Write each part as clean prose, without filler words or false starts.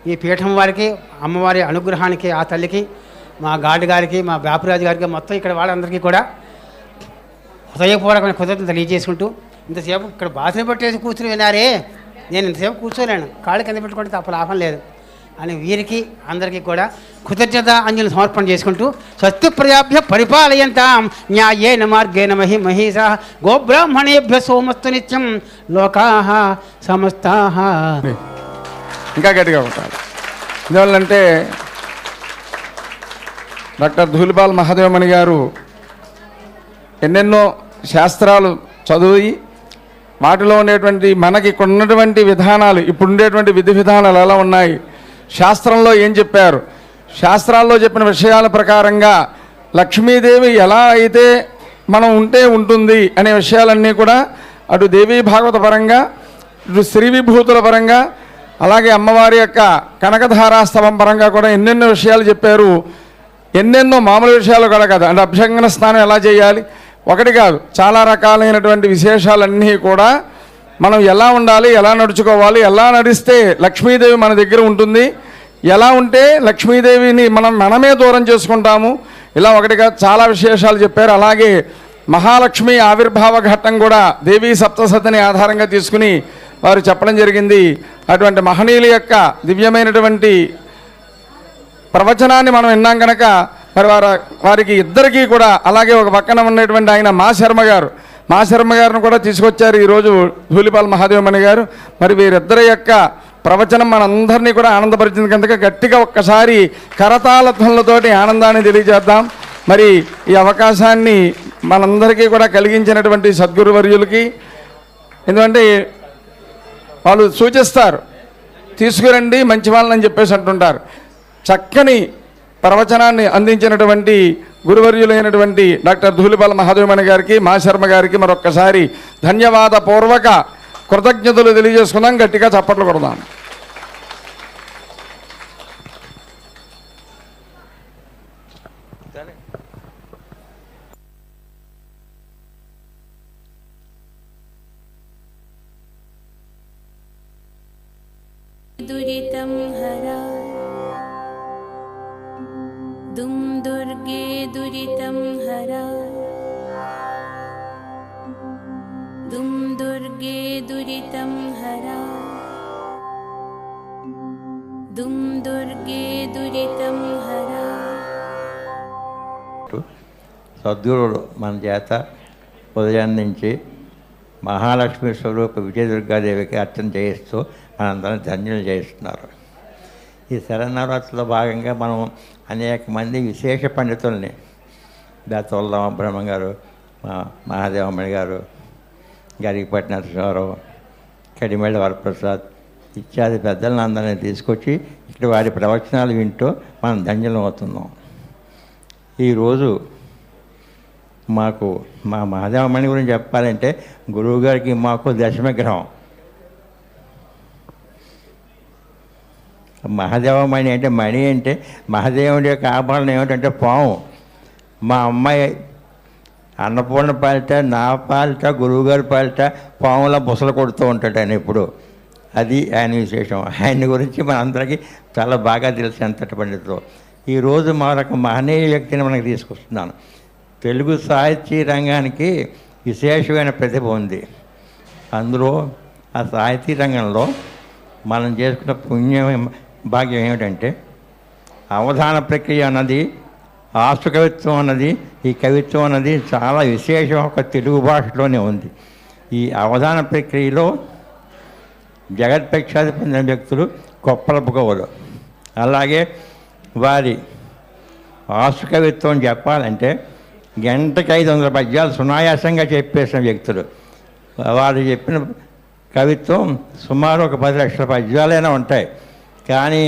ఈ పీఠం వారికి, అమ్మవారి అనుగ్రహానికి, ఆ తల్లికి, మా గార్డు గారికి, మా బాపురాజు గారికి, మొత్తం ఇక్కడ వాళ్ళందరికీ కూడా హృదయపూర్వకమైన కృతజ్ఞతలు తెలియజేసుకుంటూ, ఇంతసేపు ఇక్కడ బాసన పట్టేసి కూర్చుని వినారే, నేను ఇంతసేపు కూర్చోలేను, కాళ్ళు కింద పెట్టుకుంటే తప్ప లాభం లేదు అని వీరికి అందరికీ కూడా కృతజ్ఞత అంజలి సమర్పణ చేసుకుంటూ, స్వస్తి ప్రజాభ్య పరిపాలయంతాం న్యాయేన మార్గేణ మహీషా గోబ్రాహ్మణేభ్య సోమస్తు నిత్యం లోకాః సమస్తాః. ఇంకా గట్టిగా ఉంటారు. ఎందువల్లంటే డాక్టర్ ధూళిపాల మహాదేవమణి గారు ఎన్నెన్నో శాస్త్రాలు చదివి వాటిలో ఉండేటువంటి మనకి ఇక్కడ ఉన్నటువంటి విధానాలు, ఇప్పుడు ఉండేటువంటి విధి విధానాలు ఎలా ఉన్నాయి, శాస్త్రంలో ఏం చెప్పారు, శాస్త్రాల్లో చెప్పిన విషయాల ప్రకారంగా లక్ష్మీదేవి ఎలా అయితే మనం ఉంటే ఉంటుంది అనే విషయాలన్నీ కూడా అటు దేవీ భాగవత పరంగా, ఇటు శ్రీ విభూతుల పరంగా, అలాగే అమ్మవారి యొక్క కనకధారాస్తవం పరంగా కూడా ఎన్నెన్నో విషయాలు చెప్పారు. ఎన్నెన్నో మామూలు విషయాలు కూడా కాదు, అంటే అభ్యంగన స్నానం ఎలా చేయాలి, ఒకటి కాదు, చాలా రకాలైనటువంటి విశేషాలన్నీ కూడా మనం ఎలా ఉండాలి, ఎలా నడుచుకోవాలి, ఎలా నడిస్తే లక్ష్మీదేవి మన దగ్గర ఉంటుంది, ఎలా ఉంటే లక్ష్మీదేవిని మనమే దూరం చేసుకుంటాము, ఇలా ఒకటిగా చాలా విశేషాలు చెప్పారు. అలాగే మహాలక్ష్మి ఆవిర్భావ ఘట్టం కూడా దేవీ సప్తసతిని ఆధారంగా తీసుకుని వారు చెప్పడం జరిగింది. అటువంటి మహనీయుల యొక్క దివ్యమైనటువంటి ప్రవచనాన్ని మనం విన్నాం కనుక మరి వారికి ఇద్దరికీ కూడా, అలాగే ఒక పక్కన ఉన్నటువంటి ఆయన మా శర్మ గారిని కూడా తీసుకొచ్చారు ఈరోజు ధూళిపాల మహాదేవమణి గారు. మరి వీరిద్దరి యొక్క ప్రవచనం మనందరినీ కూడా ఆనందపరిచింది కనుక గట్టిగా ఒక్కసారి కరతాళధ్వనులతోటి ఆనందాన్ని తెలియజేద్దాం. మరి ఈ అవకాశాన్ని మనందరికీ కూడా కలిగించినటువంటి సద్గురువర్యులకి, ఎందుకంటే వాళ్ళు సూచిస్తారు, తీసుకురండి మంచి వాళ్ళని చెప్పేసి అంటుంటారు. చక్కని ప్రవచనాన్ని అందించినటువంటి గురువర్యులైనటువంటి డాక్టర్ ధూళిపాల మహాదేవమణి గారికి, మా శర్మ గారికి మరొక్కసారి ధన్యవాదపూర్వక కృతజ్ఞతలు తెలియజేసుకుందాం. గట్టిగా చప్పట్లు కొడదాం. दुरितं हरा दुं दुर्गे दुरितं हरा दुं दुर्गे दुरितं हरा दुं दुर्गे दुरितं हरा. సద్గురుడు మన చేత ఉదయం నుంచి మహాలక్ష్మి స్వరూప విజయదుర్గాదేవికి అర్చన చేయిస్తూ మనందరం ధన్యులు చేస్తున్నారు. ఈ శరన్నవరాత్రిలో భాగంగా మనం అనేక మంది విశేష పండితుల్ని, బేతవల్ల బ్రహ్మ గారు, మహాదేవమణి గారు, గరికపట్టిన నరసింహారావు, కడిమెళ్ళ వరప్రసాద్ ఇత్యాది పెద్దలను అందరినీ తీసుకొచ్చి ఇక్కడ వారి ప్రవచనాలు వింటూ మనం ధన్యులం అవుతున్నాం. ఈరోజు మాకు మా మహాదేవమణి గురించి చెప్పాలంటే గురువుగారికి మాకు దశమగ్రహం. మహాదేవమణి అంటే మణి అంటే మహాదేవుడి యొక్క ఆభరణం ఏమిటంటే పాము. మా అమ్మాయి అన్నపూర్ణ పాలిట, నా పాలిట, గురువుగారి పాలిట పాములా బుసలు కొడుతూ ఉంటాడు ఆయన ఎప్పుడు. అది ఆయన విశేషం. ఆయన గురించి మనందరికీ చాలా బాగా తెలిసి అంతటి పండితులు. ఈరోజు మరొక మహనీయ వ్యక్తిని మనకు తీసుకొస్తున్నాను. తెలుగు సాహిత్య రంగానికి విశేషమైన ప్రతిభ ఉంది. అందులో ఆ సాహితీ రంగంలో మనం చేసుకున్న పుణ్యం భాగ్యం ఏమిటంటే అవధాన ప్రక్రియ అన్నది, ఆసు కవిత్వం అన్నది, ఈ కవిత్వం అన్నది చాలా విశేషం ఒక తెలుగు భాషలోనే ఉంది. ఈ అవధాన ప్రక్రియలో జగత్ప్రఖ్యాతి పొందిన వ్యక్తులు కొప్పలపు కవులు. అలాగే వారి ఆసు కవిత్వం చెప్పాలంటే గంటకి 500 పద్యాలు సునాయాసంగా చెప్పేసిన వ్యక్తులు. వారు చెప్పిన కవిత్వం సుమారు ఒక 10 లక్షల పద్యాలైనా ఉంటాయి. కానీ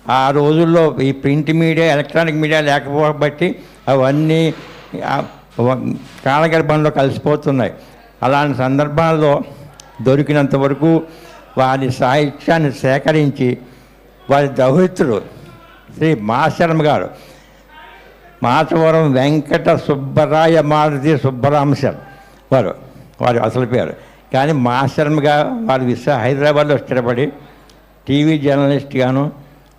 ఆ రోజుల్లో ఈ ప్రింట్ మీడియా, ఎలక్ట్రానిక్ మీడియా లేకపోబట్టి అవన్నీ కాలగర్భంలో కలిసిపోతున్నాయి. అలాంటి సందర్భాల్లో దొరికినంత వరకు వారి సాహిత్యాన్ని సేకరించి వారి దౌహిత్రులు శ్రీ మాశర్మ గారు, మాచవరం వెంకట సుబ్బరాయ మారుతి సుబ్బరాంశర్ వారు అసలు పేరు. కానీ మాశర్మగా వారు హైదరాబాద్లో స్థిరపడి టీవీ జర్నలిస్ట్ గాను,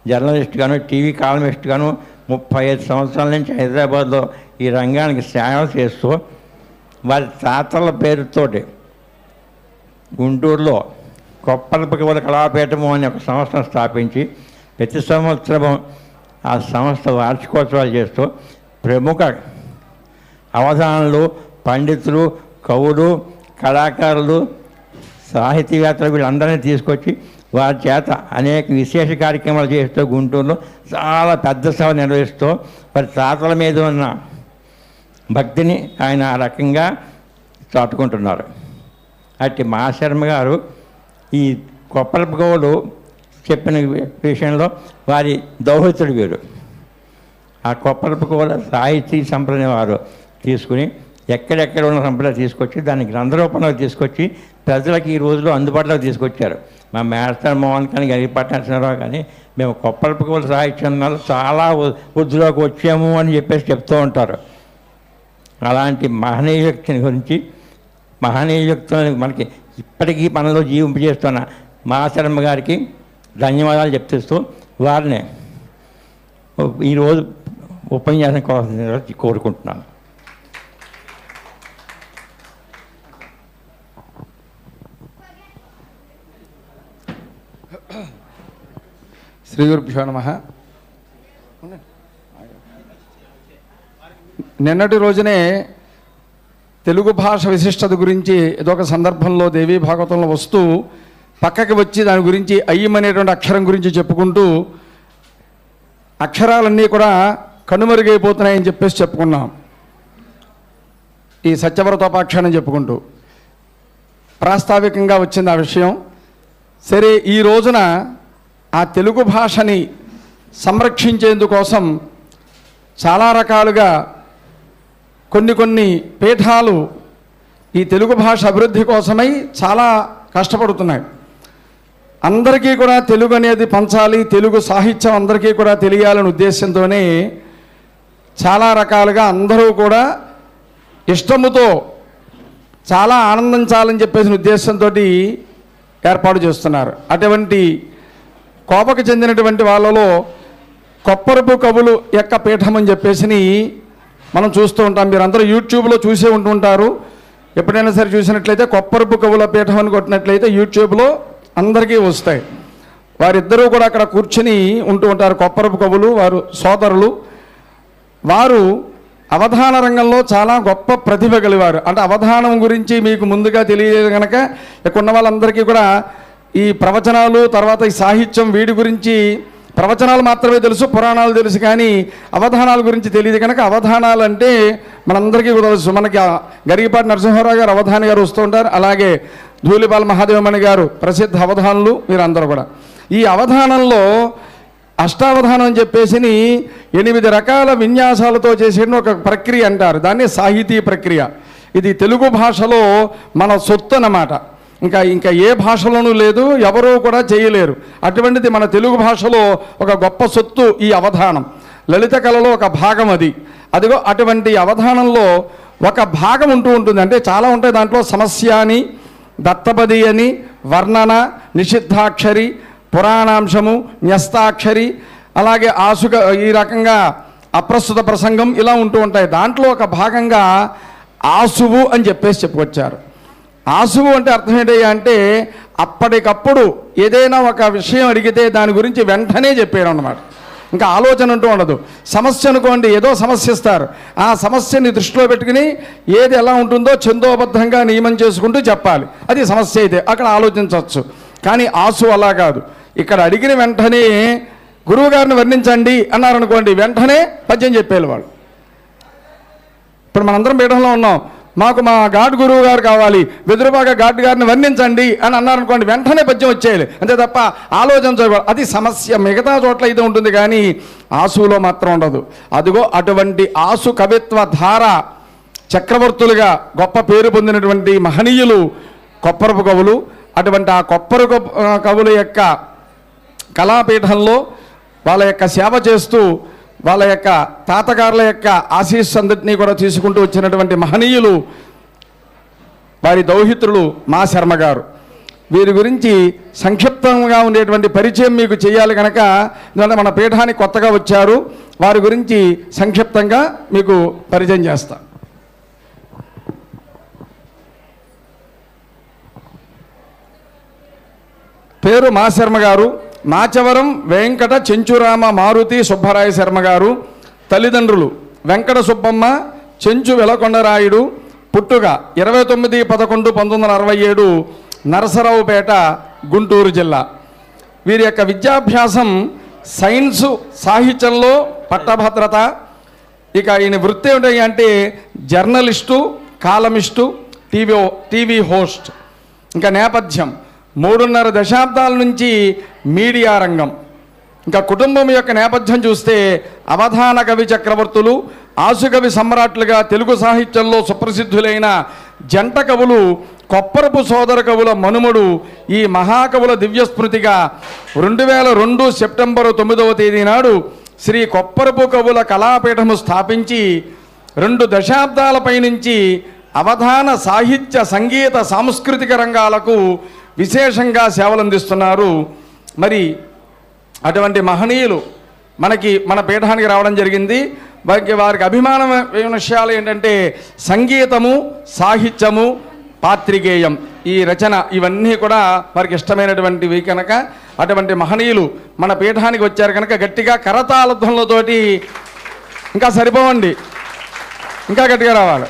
జర్నలిస్ట్గాను, టీవీ కాలమిస్ట్గాను 35 సంవత్సరాల నుంచి హైదరాబాద్లో ఈ రంగానికి సేవ చేస్తూ వారి తాతల పేరుతోటి గుంటూరులో కొప్పలపకవల కళాపీఠము అనే ఒక సంస్థను స్థాపించి ప్రతి సంవత్సరం ఆ సంస్థ వార్షికోత్సవాలు చేస్తూ ప్రముఖ అవధానులు, పండితులు, కవులు, కళాకారులు, సాహితీవేత్తలు వీళ్ళందరినీ తీసుకొచ్చి వారి చేత అనేక విశేష కార్యక్రమాలు చేస్తూ గుంటూరులో చాలా పెద్ద సభ నిర్వహిస్తూ వారి తాతల మీద ఉన్న భక్తిని ఆయన ఆ రకంగా చాటుకుంటున్నారు. అట్టి మహాశర్మ గారు ఈ కొప్పలపు గౌలు చెప్పిన విషయంలో వారి దౌహితుడు వీరు. ఆ కొప్పలపు గౌల సాహితీ సంప్రదాయం వారు తీసుకుని ఎక్కడెక్కడ ఉన్న సంప్రదాయం తీసుకొచ్చి దాన్ని గ్రంథరూపంలోకి తీసుకొచ్చి ప్రజలకు ఈ రోజులో అందుబాటులోకి తీసుకొచ్చారు. మా మేస్టర్ మోహన్ కానీ, గరిపట్న నరసింహారావు కానీ మేము కొప్పలపు గౌల సాహిత్యం చాలా వృద్ధిలోకి వచ్చాము అని చెప్పేసి చెప్తూ ఉంటారు. అలాంటి మహనీయ వ్యక్తిని గురించి, మహనీయ వ్యక్తులను మనకి ఇప్పటికీ మనలో జీవింపజేస్తున్న మహాశర్మ గారికి ధన్యవాదాలు చెప్తూ వారిని ఈరోజు ఉపన్యాసం కోరుకుంటున్నాను. శ్రీ గురుభ్యో నమః. నిన్నటి రోజునే తెలుగు భాష విశిష్టత గురించి ఏదో ఒక సందర్భంలో దేవీ భాగవతంలో వస్తూ పక్కకి వచ్చి దాని గురించి అయ్యమనేటువంటి అక్షరం గురించి చెప్పుకుంటూ అక్షరాలన్నీ కూడా కనుమరుగైపోతున్నాయని చెప్పేసి చెప్పుకున్నాం. ఈ సత్యవ్రతోపాఖ్యానం చెప్పుకుంటూ ప్రాస్తావికంగా వచ్చింది ఆ విషయం. సరే, ఈ రోజున ఆ తెలుగు భాషని సంరక్షించేందుకోసం చాలా రకాలుగా కొన్ని పీఠాలు ఈ తెలుగు భాష అభివృద్ధి కోసమై చాలా కష్టపడుతున్నాయి. అందరికీ కూడా తెలుగు అనేది పంచాలి, తెలుగు సాహిత్యం అందరికీ కూడా తెలియాలనే ఉద్దేశంతోనే చాలా రకాలుగా అందరూ కూడా ఇష్టముతో చాలా ఆనందించాలని చెప్పేసిన ఉద్దేశంతో ఏర్పాటు చేస్తున్నారు. అటువంటి కోపకు చెందినటువంటి వాళ్ళలో కొప్పరపు కవులు యొక్క పీఠం అని చెప్పేసి మనం చూస్తూ ఉంటాం. మీరందరూ యూట్యూబ్లో చూసే ఉంటుంటారు. ఎప్పుడైనా సరే చూసినట్లయితే కొప్పరపు కవుల పీఠం అని కొట్టినట్లయితే యూట్యూబ్లో అందరికీ వస్తాయి. వారిద్దరూ కూడా అక్కడ కూర్చుని ఉంటూ ఉంటారు. కొప్పరపు కవులు వారు సోదరులు. వారు అవధాన రంగంలో చాలా గొప్ప ప్రతిభ కలివారు. అంటే అవధానం గురించి మీకు ముందుగా తెలియలేదు కనుక ఇక్కడ ఉన్న వాళ్ళందరికీ కూడా ఈ ప్రవచనాలు, తర్వాత ఈ సాహిత్యం, వీడి గురించి ప్రవచనాలు మాత్రమే తెలుసు, పురాణాలు తెలుసు, కానీ అవధానాల గురించి తెలియదు కనుక అవధానాలు అంటే మనందరికీ కూడా తెలుసు. మనకి గరికపాటి నరసింహారావు గారు అవధాని గారు వస్తూ ఉంటారు. అలాగే ధూళిపాల మహాదేవమణి గారు ప్రసిద్ధ అవధానులు. మీరందరూ కూడా ఈ అవధానంలో అష్టావధానం అని చెప్పేసి 8 రకాల విన్యాసాలతో చేసే ఒక ప్రక్రియ అంటారు. దాన్ని సాహితీ ప్రక్రియ. ఇది తెలుగు భాషలో మన సొత్తు అన్నమాట. ఇంకా ఏ భాషలోనూ లేదు, ఎవరూ కూడా చేయలేరు. అటువంటిది మన తెలుగు భాషలో ఒక గొప్ప సొత్తు ఈ అవధానం. లలిత కళలో ఒక భాగం అది. అదిగో అటువంటి అవధానంలో ఒక భాగం ఉంటుంది. అంటే చాలా ఉంటాయి దాంట్లో. సమస్య అని, దత్తపది అని, వర్ణన, నిషిద్ధాక్షరి, పురాణాంశము, న్యస్తాక్షరి, అలాగే ఆసుక, ఈ రకంగా అప్రస్తుత ప్రసంగం ఇలా ఉంటూ ఉంటాయి. దాంట్లో ఒక భాగంగా ఆసువు అని చెప్పేసి చెప్పుకొచ్చారు. ఆసువు అంటే అర్థం ఏంటయ్యా అంటే అప్పటికప్పుడు ఏదైనా ఒక విషయం అడిగితే దాని గురించి వెంటనే చెప్పేయడం అన్నమాట. ఇంకా ఆలోచన అంటూ ఉండదు. సమస్య అనుకోండి, ఏదో సమస్య ఇస్తారు. ఆ సమస్యని దృష్టిలో పెట్టుకుని ఏది ఎలా ఉంటుందో ఛందోబద్ధంగా నియమం చేసుకుంటూ చెప్పాలి. అది సమస్య అయితే అక్కడ ఆలోచించవచ్చు. కానీ ఆసు అలా కాదు. ఇక్కడ అడిగిన వెంటనే గురువుగారిని వర్ణించండి అన్నారనుకోండి, వెంటనే పద్యం చెప్పేది వాళ్ళు. ఇప్పుడు మనందరం పీఠంలో ఉన్నాం, మాకు మా ఘాట్ గురువు గారు కావాలి, వెదురుబాగ ఘాట్ గారిని వర్ణించండి అని అన్నారనుకోండి, వెంటనే పద్యం వచ్చేయాలి. అంతే తప్ప ఆలోచించకూడదు. అది సమస్య. మిగతా చోట్ల అయితే ఉంటుంది కానీ ఆసులో మాత్రం ఉండదు. అదిగో అటువంటి ఆసు కవిత్వ ధార చక్రవర్తులుగా గొప్ప పేరు పొందినటువంటి మహనీయులు కొప్పరపు కవులు. అటువంటి ఆ కొప్పరపు కవుల యొక్క కళాపీఠంలో వాళ్ళ యొక్క సేవ చేస్తూ వాళ్ళ యొక్క తాతగారుల యొక్క ఆశీస్సు అందరినీ కూడా తీసుకుంటూ వచ్చినటువంటి మహనీయులు వారి దౌహిత్రులు మా శర్మ గారు. వీరి గురించి సంక్షిప్తంగా ఉండేటువంటి పరిచయం మీకు చేయాలి కనుక ఎందుకంటే మన పీఠానికి కొత్తగా వచ్చారు, వారి గురించి సంక్షిప్తంగా మీకు పరిచయం చేస్తాను. పేరు మా శర్మ గారు, మాచవరం వెంకట చెంచురామ మారుతి సుబ్బరాయ శర్మ గారు. తల్లిదండ్రులు వెంకట సుబ్బమ్మ, చెంచు వెలకొండరాయుడు. పుట్టుక 29/11/1967 నరసరావుపేట, గుంటూరు జిల్లా. వీరి యొక్క విద్యాభ్యాసం సైన్సు, సాహిత్యంలో పట్టభద్రత. ఇక ఈయన వృత్తి ఏమిటి అంటే జర్నలిస్టు, కాలమిస్టు, టీవీ హోస్ట్. ఇంకా నేపథ్యం 3.5 దశాబ్దాల నుంచి మీడియా రంగం. ఇంకా కుటుంబం యొక్క నేపథ్యం చూస్తే అవధాన కవి చక్రవర్తులు, ఆసుకవి సమ్రాట్లుగా తెలుగు సాహిత్యంలో సుప్రసిద్ధులైన జంట కవులు కొప్పరపు సోదర కవుల మనుమడు ఈ మహాకవుల దివ్యస్మృతిగా 2002 సెప్టెంబరు 9వ తేదీ నాడు శ్రీ కొప్పరపు కవుల కళాపీఠము స్థాపించి 2 దశాబ్దాలపై నుంచి అవధాన సాహిత్య, సంగీత, సాంస్కృతిక రంగాలకు విశేషంగా సేవలందిస్తున్నారు. మరి అటువంటి మహనీయులు మన పీఠానికి రావడం జరిగింది. వారికి అభిమానమైన విషయాలు ఏంటంటే సంగీతము, సాహిత్యము, పాత్రికేయం, ఈ రచన, ఇవన్నీ కూడా వారికి ఇష్టమైనటువంటివి కనుక అటువంటి మహనీయులు మన పీఠానికి వచ్చారు కనుక గట్టిగా కరతాళధ్వనులతోటి, ఇంకా సరిపోవండి, ఇంకా గట్టిగా రావాలి.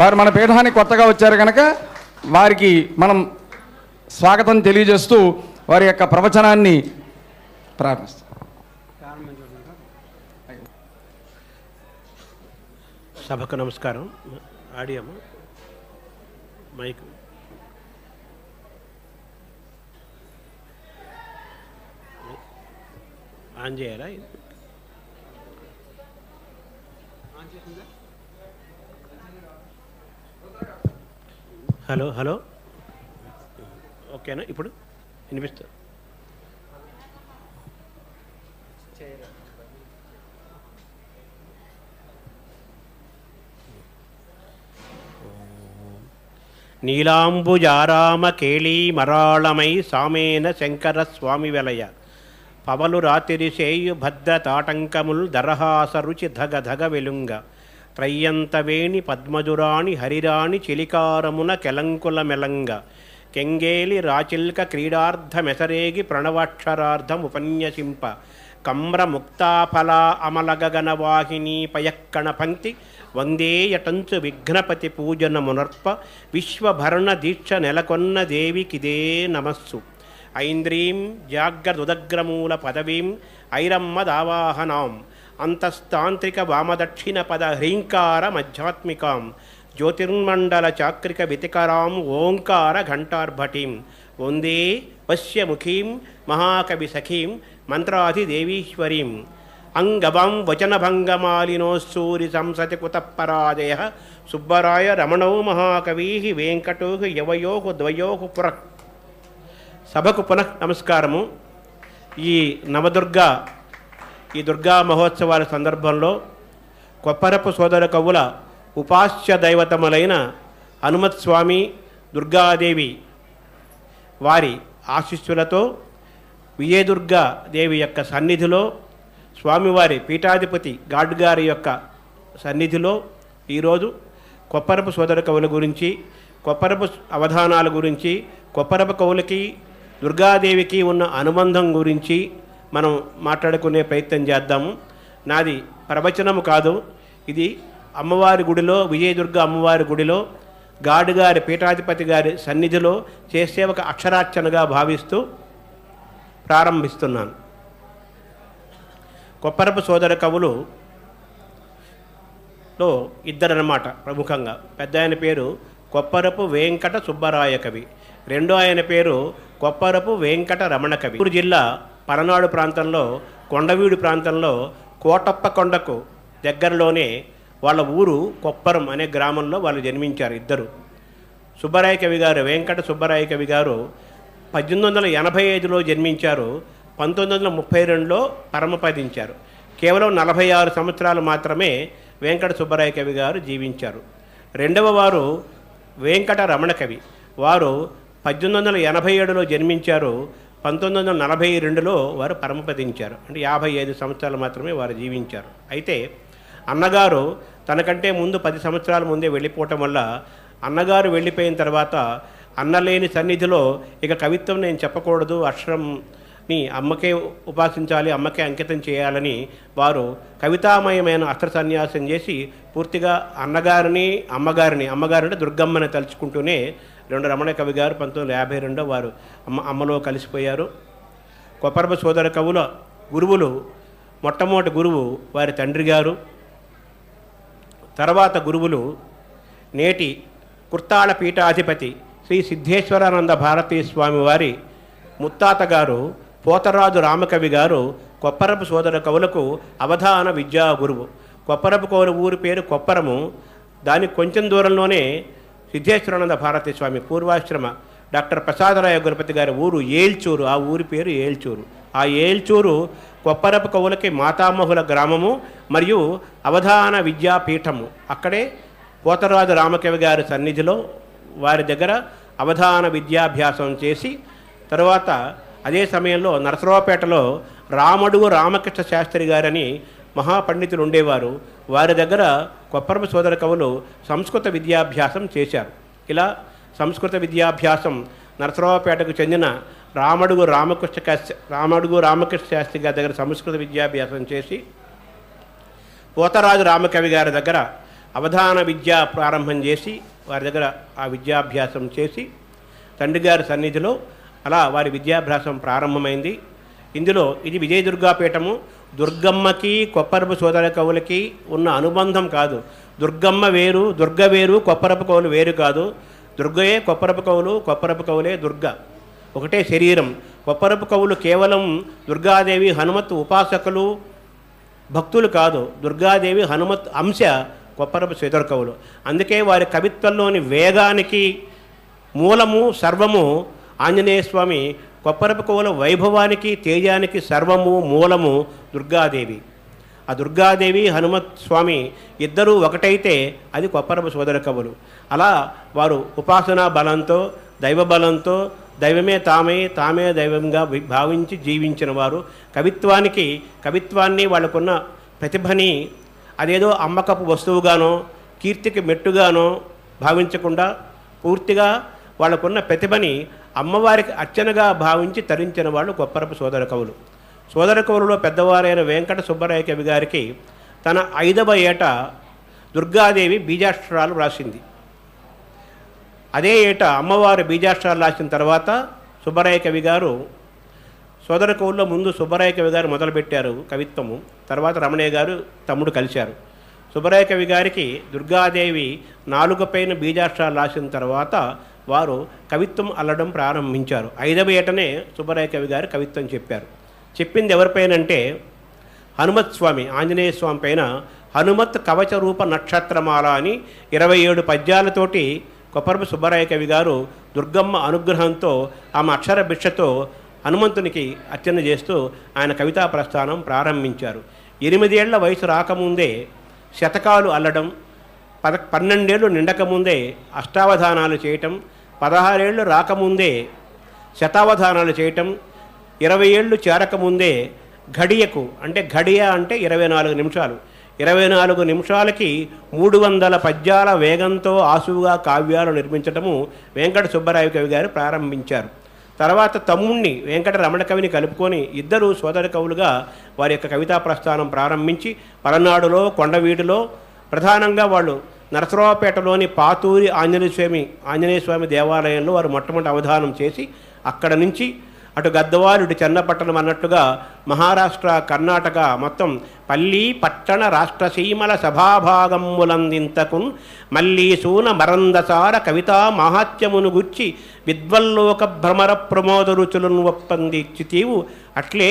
వారు మన పీఠానికి కొత్తగా వచ్చారు కనుక వారికి మనం స్వాగతం తెలియజేస్తూ వారి యొక్క ప్రవచనాన్ని ప్రారంభిస్తాం. సభకు నమస్కారం. ఆడియో మైక్ ఆన్ చేయాలా? హలో హలో, ఓకేనా? ఇప్పుడు వినిపిస్తుంది. నీలాంబుజారామ కేళీ మరాళమై సామేన శంకర స్వామి వెలయ పవలు రాతిరి సేయు భద్ర తాటంకముల్ దరహాస రుచి ధగ ధగ వెలుంగ త్రయ్యంతవేణి పద్మజురాణి హరిరాణి చిలికారమున కెలంకుల మెలంగ కెంగేలి రాచిల్క క్రీడార్థ మెసరేగి ప్రణవాక్షరార్థం ఉపన్యసింప కమ్ర ముక్తాఫలా అమలగగన వాహిని పయక్కణ పంక్తి వందేయటంచు విఘ్నపతి పూజనమునర్ప విశ్వభరణ దీక్ష నెలకొన్న దేవికిదే నమస్సు ఐంద్రీం జాగ్రదుదగ్రమూల పదవీం ఐరమ్మదావాహనాం అంతస్తాంత్రిక వామదక్షిణ పద హ్రీంకార మధ్యాత్మికాం జ్యోతిర్మండల చాక్రిక వితికరాం ఓంకార ఘంటార్భటీం వందే పశ్యముఖీం మహాకవి సఖీం మంత్రాధిదేవీశ్వరీం అంగవం వచనభంగమాలినోస్సూరి సంసతి కుతపరాజయ సుబ్బరాయ రమణో మహాకవీ వెంకటో యవయో ద్వయో పుర. సభకు పునః నమస్కారము. ఈ నవదుర్గా, ఈ దుర్గా మహోత్సవాల సందర్భంలో కొప్పరపు సోదర కవుల ఉపాస్య దైవతములైన హనుమత్స్వామి, దుర్గాదేవి వారి ఆశీస్సులతో విజయదుర్గా దేవి యొక్క సన్నిధిలో, స్వామివారి పీఠాధిపతి గాడ్గారి యొక్క సన్నిధిలో ఈరోజు కొప్పరపు సోదర కవుల గురించి, కొప్పరపు అవధానాల గురించి, కొప్పరపు కవులకి దుర్గాదేవికి ఉన్న అనుబంధం గురించి మనం మాట్లాడుకునే ప్రయత్నం చేద్దాము. నాది ప్రవచనము కాదు, ఇది అమ్మవారి గుడిలో, విజయదుర్గ అమ్మవారి గుడిలో గాడుగారి పీఠాధిపతి గారి సన్నిధిలో చేసే ఒక అక్షరార్చనగా భావిస్తూ ప్రారంభిస్తున్నాను. కొప్పరపు సోదర కవులులో ఇద్దరన్నమాట ప్రముఖంగా. పెద్ద ఆయన పేరు కొప్పరపు వెంకట సుబ్బరాయ కవి, రెండో ఆయన పేరు కొప్పరపు వెంకట రమణ కవి. గుంటూరు జిల్లా పలనాడు ప్రాంతంలో, కొండవీడు ప్రాంతంలో కోటప్ప కొండకు దగ్గరలోనే వాళ్ళ ఊరు కొప్పరం అనే గ్రామంలో వాళ్ళు జన్మించారు ఇద్దరు. సుబ్బరాయ కవి గారు, వెంకట సుబ్బరాయ కవి గారు 1885లో జన్మించారు. 1932లో పరమపదించారు. కేవలం 46 సంవత్సరాలు మాత్రమే వెంకట సుబ్బరాయ కవి గారు జీవించారు. రెండవ వారు వెంకట రమణ కవి. వారు 1887లో జన్మించారు. 1942లో వారు పరమపదించారు. అంటే 55 సంవత్సరాలు మాత్రమే వారు జీవించారు. అయితే అన్నగారు తనకంటే ముందు 10 సంవత్సరాల ముందే వెళ్ళిపోవటం వల్ల అన్నగారు వెళ్ళిపోయిన తర్వాత అన్నలేని సన్నిధిలో ఇక కవిత్వం నేను చెప్పకూడదు, అక్షరంని అమ్మకే ఉపాసించాలి, అమ్మకే అంకితం చేయాలని వారు కవితామయమైన అస్త్ర సన్యాసం చేసి పూర్తిగా అన్నగారిని అమ్మగారంటే దుర్గమ్మని తలుచుకుంటూనే రమణ కవి గారు 1952 వారు అమ్మలో కలిసిపోయారు. కొప్పరపు సోదర కవుల గురువులు, మొట్టమొదటి గురువు వారి తండ్రి గారు, తర్వాత గురువులు నేటి కుర్తాళ పీఠాధిపతి శ్రీ సిద్ధేశ్వరానంద భారతీ స్వామి వారి ముత్తాత గారు పోతరాజు రామకవి గారు కొప్పరపు సోదర కవులకు అవధాన విద్యా గురువు. కొప్పరపు కవుల ఊరి పేరు కొప్పరము. దానికి కొంచెం దూరంలోనే సిద్ధేశ్వరానంద భారతీ స్వామి పూర్వాశ్రమ డాక్టర్ ప్రసాదరాయ గురుపతి గారి ఊరు ఏల్చూరు. ఆ ఊరి పేరు ఏల్చూరు. ఆ ఏల్చూరు కొప్పరపు కవులకి మాతామహుల గ్రామము మరియు అవధాన విద్యాపీఠము. అక్కడే పోతరాజు రామకవి గారి సన్నిధిలో వారి దగ్గర అవధాన విద్యాభ్యాసం చేసి తర్వాత అదే సమయంలో నరసరావుపేటలో రామడుగు రామకృష్ణ శాస్త్రి గారని మహాపండితులు ఉండేవారు. వారి దగ్గర కొప్పరపు సోదర కవులు సంస్కృత విద్యాభ్యాసం చేశారు. ఇలా సంస్కృత విద్యాభ్యాసం నరసరావుపేటకు చెందిన రామడుగు రామకృష్ణ శాస్త్రి గారి దగ్గర సంస్కృత విద్యాభ్యాసం చేసి పోతరాజు రామకవి గారి దగ్గర అవధాన విద్య ప్రారంభం చేసి వారి దగ్గర ఆ విద్యాభ్యాసం చేసి తండ్రి గారి సన్నిధిలో అలా వారి విద్యాభ్యాసం ప్రారంభమైంది. ఇందులో ఇది విజయదుర్గాపీఠము. దుర్గమ్మకి కొప్పరపు సోదర కవులకి ఉన్న అనుబంధం కాదు. దుర్గమ్మ వేరు, దుర్గ వేరు, కొప్పరపు కవులు వేరు కాదు. దుర్గయే కొప్పరపు కవులు, కొప్పరపు కవులే దుర్గ. ఒకటే శరీరం. కొప్పరపు కవులు కేవలం దుర్గాదేవి హనుమత్ ఉపాసకులు భక్తులు కాదు. దుర్గాదేవి హనుమత్ అంశ కొప్పరపు సోదర కవులు. అందుకే వారి కవిత్వంలోని వేగానికి మూలము సర్వము ఆంజనేయ స్వామి. కొప్పరపు కవుల వైభవానికి తేజానికి సర్వము మూలము దుర్గాదేవి. ఆ దుర్గాదేవి హనుమత్ స్వామి ఇద్దరూ ఒకటైతే అది కొప్పరపు సోదర కవులు. అలా వారు ఉపాసనా బలంతో దైవ బలంతో దైవమే తామే దైవంగా భావించి జీవించిన వారు. కవిత్వాన్ని వాళ్ళకున్న ప్రతిభని అదేదో అమ్మకపు వస్తువుగానో కీర్తికి మెట్టుగానో భావించకుండా పూర్తిగా వాళ్ళకున్న ప్రతిభని అమ్మవారికి అర్చనగా భావించి తరించిన వాళ్ళు కొప్పరపు సోదర కవులు. సోదర కవులలో పెద్దవారైన వెంకట సుబ్బరాయ కవి గారికి తన 5వ ఏట దుర్గాదేవి బీజాక్షరాలు రాసింది. అదే ఏట అమ్మవారు బీజాక్షరాలు రాసిన తర్వాత సుబ్బరాయ కవి గారు సోదర కవుల్లో ముందు సుబ్బరాయ కవి గారు మొదలుపెట్టారు కవిత్వము. తర్వాత రమణయ్య గారు తమ్ముడు కలిశారు. సుబ్బరాయ కవి గారికి దుర్గాదేవి 4 పైన బీజాక్షరాలు రాసిన తర్వాత వారు కవిత్వం అల్లడం ప్రారంభించారు. 5వ ఏటనే సుబ్బరాయ కవి గారు కవిత్వం చెప్పారు. చెప్పింది ఎవరిపైనంటే హనుమత్ స్వామి, ఆంజనేయ స్వామి పైన హనుమత్ కవచ రూప నక్షత్రమాల అని 27 పద్యాలతోటి కొప్పరపు సుబ్బరాయ కవి గారు దుర్గమ్మ అనుగ్రహంతో ఆమె అక్షర భిక్షతో హనుమంతునికి అర్చన చేస్తూ ఆయన కవితా ప్రస్థానం ప్రారంభించారు. 8 ఏళ్ల వయసు రాకముందే శతకాలు అల్లడం, 12 ఏళ్ళు నిండకముందే అష్టావధానాలు చేయటం, 16 ఏళ్ళు రాకముందే శతావధానాలు చేయటం, 20 ఏళ్ళు చేరకముందే ఘడియకు అంటే ఘడియ అంటే 24 నిమిషాలు, 24 నిమిషాలకి 300 పద్యాల వేగంతో ఆసువుగా కావ్యాలు నిర్మించటము వెంకట సుబ్బరాయ కవి గారు ప్రారంభించారు. తర్వాత తమ్ముణ్ణి వెంకట రమణ కవిని కలుపుకొని ఇద్దరు సోదర కవులుగా వారి యొక్క కవితా ప్రస్థానం ప్రారంభించి పలనాడులో కొండవీడులో ప్రధానంగా వాళ్ళు నరసరావుపేటలోని పాతూరి ఆంజనేయ స్వామి దేవాలయంలో వారు మొట్టమొదటి అవధానం చేసి అక్కడ నుంచి అటు గద్దవాలు ఇటు చెన్నపట్టణం అన్నట్టుగా మహారాష్ట్ర కర్ణాటక మొత్తం పల్లి పట్టణ రాష్ట్ర సీమల సభాభాగములందింతకున్ మల్లీ సూన మరందసార కవితా మహాత్యమును గుర్చి విద్వల్లోక భ్రమర ప్రమోద రుచులను ఒప్పందిచ్చితీవు అట్లే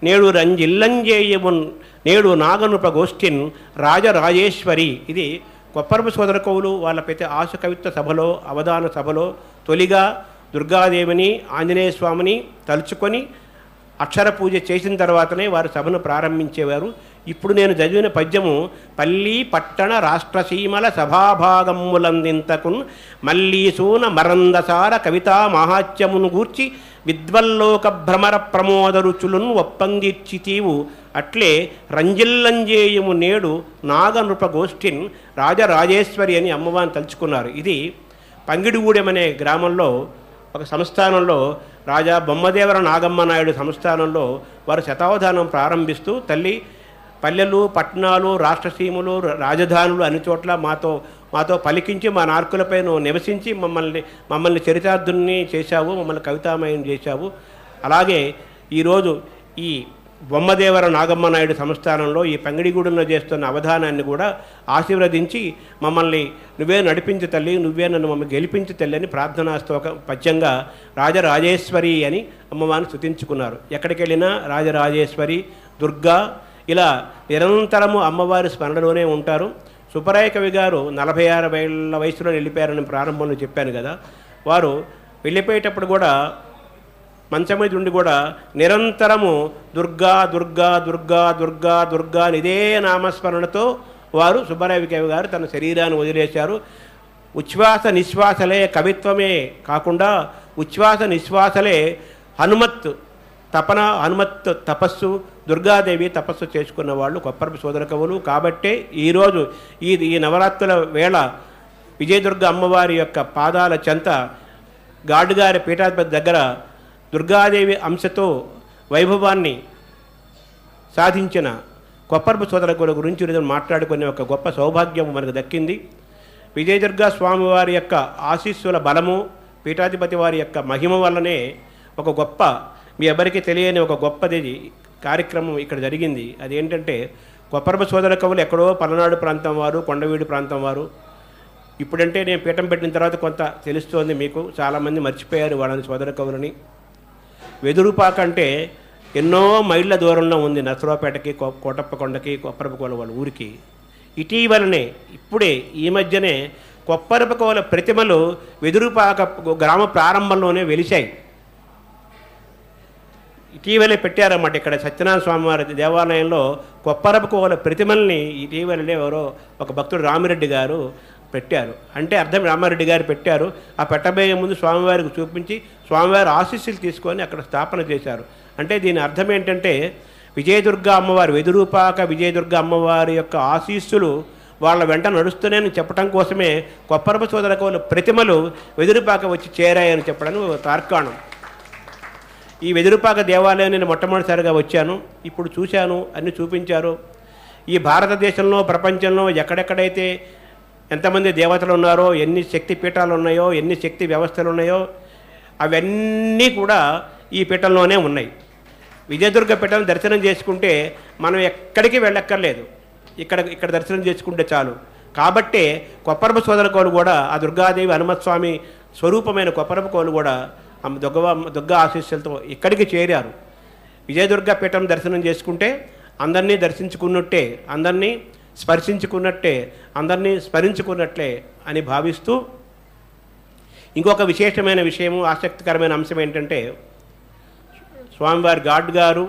నేడు రంజిల్లంజేయమున్ నేడు నాగనుప గోష్ఠిన్ రాజరాజేశ్వరి. ఇది కొప్పరపు సోదర కవులు వాళ్ళ ప్రతి ఆశ కవిత్వ సభలో అవధాన సభలో తొలిగా దుర్గాదేవిని ఆంజనేయ స్వామిని తలుచుకొని అక్షర పూజ చేసిన తర్వాతనే వారు సభను ప్రారంభించేవారు. ఇప్పుడు నేను చదివిన పద్యము పల్లి పట్టణ రాష్ట్రసీమల సభాభాగములందింతకున్ మల్లీసూన మరందసార కవితా మహాత్యమును గూర్చి విద్వల్లోక భ్రమర ప్రమోద రుచులను ఒప్పందిచ్చితీవు అట్లే రంజిల్లంజేయము నేడు నాగనృప గోష్ఠిన్ రాజరాజేశ్వరి అని అమ్మవారిని తలుచుకున్నారు. ఇది పంగిడిగూడెం అనే గ్రామంలో ఒక సంస్థానంలో రాజా బొమ్మదేవర నాగమ్మ నాయుడు సంస్థానంలో వారు శతావధానం ప్రారంభిస్తూ తల్లి పల్లెలు పట్టణాలు రాష్ట్రసీమలు రాజధానులు అన్ని చోట్ల మాతో పలికించి మా నార్కులపై నువ్వు నివసించి మమ్మల్ని చరితార్థుల్ని చేశావు, మమ్మల్ని కవితామయం చేశావు. అలాగే ఈరోజు ఈ బొమ్మదేవర నాగమ్మ నాయుడు సంస్థానంలో ఈ పంగిడిగూడెంలో చేస్తున్న అవధానాన్ని కూడా ఆశీర్వదించి మమ్మల్ని నువ్వే నడిపించు తల్లి, నువ్వే నన్ను మమ్మల్ని గెలిపించు తల్లి అని ప్రార్థనాస్తోక పద్యంగా రాజరాజేశ్వరి అని అమ్మవారిని స్తుతించుకున్నారు. ఎక్కడికి వెళ్ళినా రాజరాజేశ్వరి, దుర్గా ఇలా నిరంతరము అమ్మవారి స్మరణలోనే ఉంటారు. సుబ్బరాయ కవి గారు 46 ఏళ్ల వయసులో వెళ్ళిపోయారని ప్రారంభంలో చెప్పాను కదా. వారు వెళ్ళిపోయేటప్పుడు కూడా మంచం మీద ఉండి కూడా నిరంతరము దుర్గా దుర్గా దుర్గా దుర్గా దుర్గా అని ఇదే నామస్మరణతో వారు సుబ్బరాయ కవి గారు తన శరీరాన్ని వదిలేశారు. ఉచ్ఛ్వాస నిశ్వాసలే కవిత్వమే కాకుండా ఉచ్ఛ్వాస నిశ్వాసలే హనుమత్ తపస్సు దుర్గాదేవి తపస్సు చేసుకున్న వాళ్ళు కొప్పరపు సోదర కవులు. కాబట్టే ఈరోజు ఈ నవరాత్రుల వేళ విజయదుర్గ అమ్మవారి యొక్క పాదాల చెంత గాడుగారి పీఠాధిపతి దగ్గర దుర్గాదేవి అంశతో వైభవాన్ని సాధించిన కొప్పరపు సోదర కవుల గురించి మాట్లాడుకునే ఒక గొప్ప సౌభాగ్యం మనకు దక్కింది. విజయదుర్గ స్వామివారి యొక్క ఆశీస్సుల బలము, పీఠాధిపతి వారి యొక్క మహిమ వల్లనే ఒక గొప్ప, మీ ఎవరికి తెలియని ఒక గొప్పది కార్యక్రమం ఇక్కడ జరిగింది. అదేంటంటే కొప్పరపు సోదర కవులు ఎక్కడో పలనాడు ప్రాంతం వారు, కొండవీడు ప్రాంతం వారు. ఇప్పుడంటే నేను పీఠం పెట్టిన తర్వాత కొంత తెలుస్తోంది మీకు, చాలామంది మర్చిపోయారు వాళ్ళని సోదర కవులని. వెదురుపాక అంటే ఎన్నో మైళ్ళ దూరంలో ఉంది నసరావుపేటకి, కోటప్పకొండకి, కొప్పరపు కోల వాళ్ళ ఊరికి. ఇటీవలనే ఇప్పుడే ఈ మధ్యనే కొప్పరపు కోల ప్రతిమలు వెదురుపాక గ్రామ ప్రారంభంలోనే వెలిశాయి. ఇటీవలే పెట్టారన్నమాట. ఇక్కడ సత్యనారాయణ స్వామివారి దేవాలయంలో కొప్పరపు కోల ప్రతిమల్ని ఇటీవలనే ఎవరో ఒక భక్తుడు రామిరెడ్డి గారు పెట్టారు. అంటే అర్థం రామారెడ్డి గారు పెట్టారు. ఆ పెట్టబోయే ముందు స్వామివారికి చూపించి స్వామివారి ఆశీస్సులు తీసుకొని అక్కడ స్థాపన చేశారు. అంటే దీని అర్థం ఏంటంటే విజయదుర్గ అమ్మవారి, వెదురుపాక విజయదుర్గ అమ్మవారి యొక్క ఆశీస్సులు వాళ్ళ వెంట నడుస్తూనే చెప్పడం కోసమే కొప్పరపు సోదర కవుల ప్రతిమలు వెదురుపాక వచ్చి చేరాయని చెప్పడానికి ఒక తార్కాణం. ఈ వెదురుపాక దేవాలయం నేను మొట్టమొదటిసారిగా వచ్చాను, ఇప్పుడు చూశాను, అన్నీ చూపించారు. ఈ భారతదేశంలో ప్రపంచంలో ఎక్కడెక్కడైతే ఎంతమంది దేవతలు ఉన్నారో, ఎన్ని శక్తి పీఠాలు ఉన్నాయో, ఎన్ని శక్తి వ్యవస్థలు ఉన్నాయో అవన్నీ కూడా ఈ పీఠంలోనే ఉన్నాయి. విజయదుర్గ పీఠం దర్శనం చేసుకుంటే మనం ఎక్కడికి వెళ్ళక్కర్లేదు, ఇక్కడ దర్శనం చేసుకుంటే చాలు. కాబట్టే కొప్పరపు సోదర కవులు కూడా ఆ దుర్గాదేవి హనుమత్స్వామి స్వరూపమైన కొప్పరపు కవులు కూడా దుర్గా ఆశీస్సులతో ఇక్కడికి చేరారు. విజయదుర్గ పీఠం దర్శనం చేసుకుంటే అందరినీ దర్శించుకున్నట్టే, అందరినీ స్పర్శించుకున్నట్టే, అందరినీ స్మరించుకున్నట్లే అని భావిస్తూ ఇంకొక విశేషమైన విషయము, ఆసక్తికరమైన అంశం ఏంటంటే స్వామివారి గాడ్ గారు,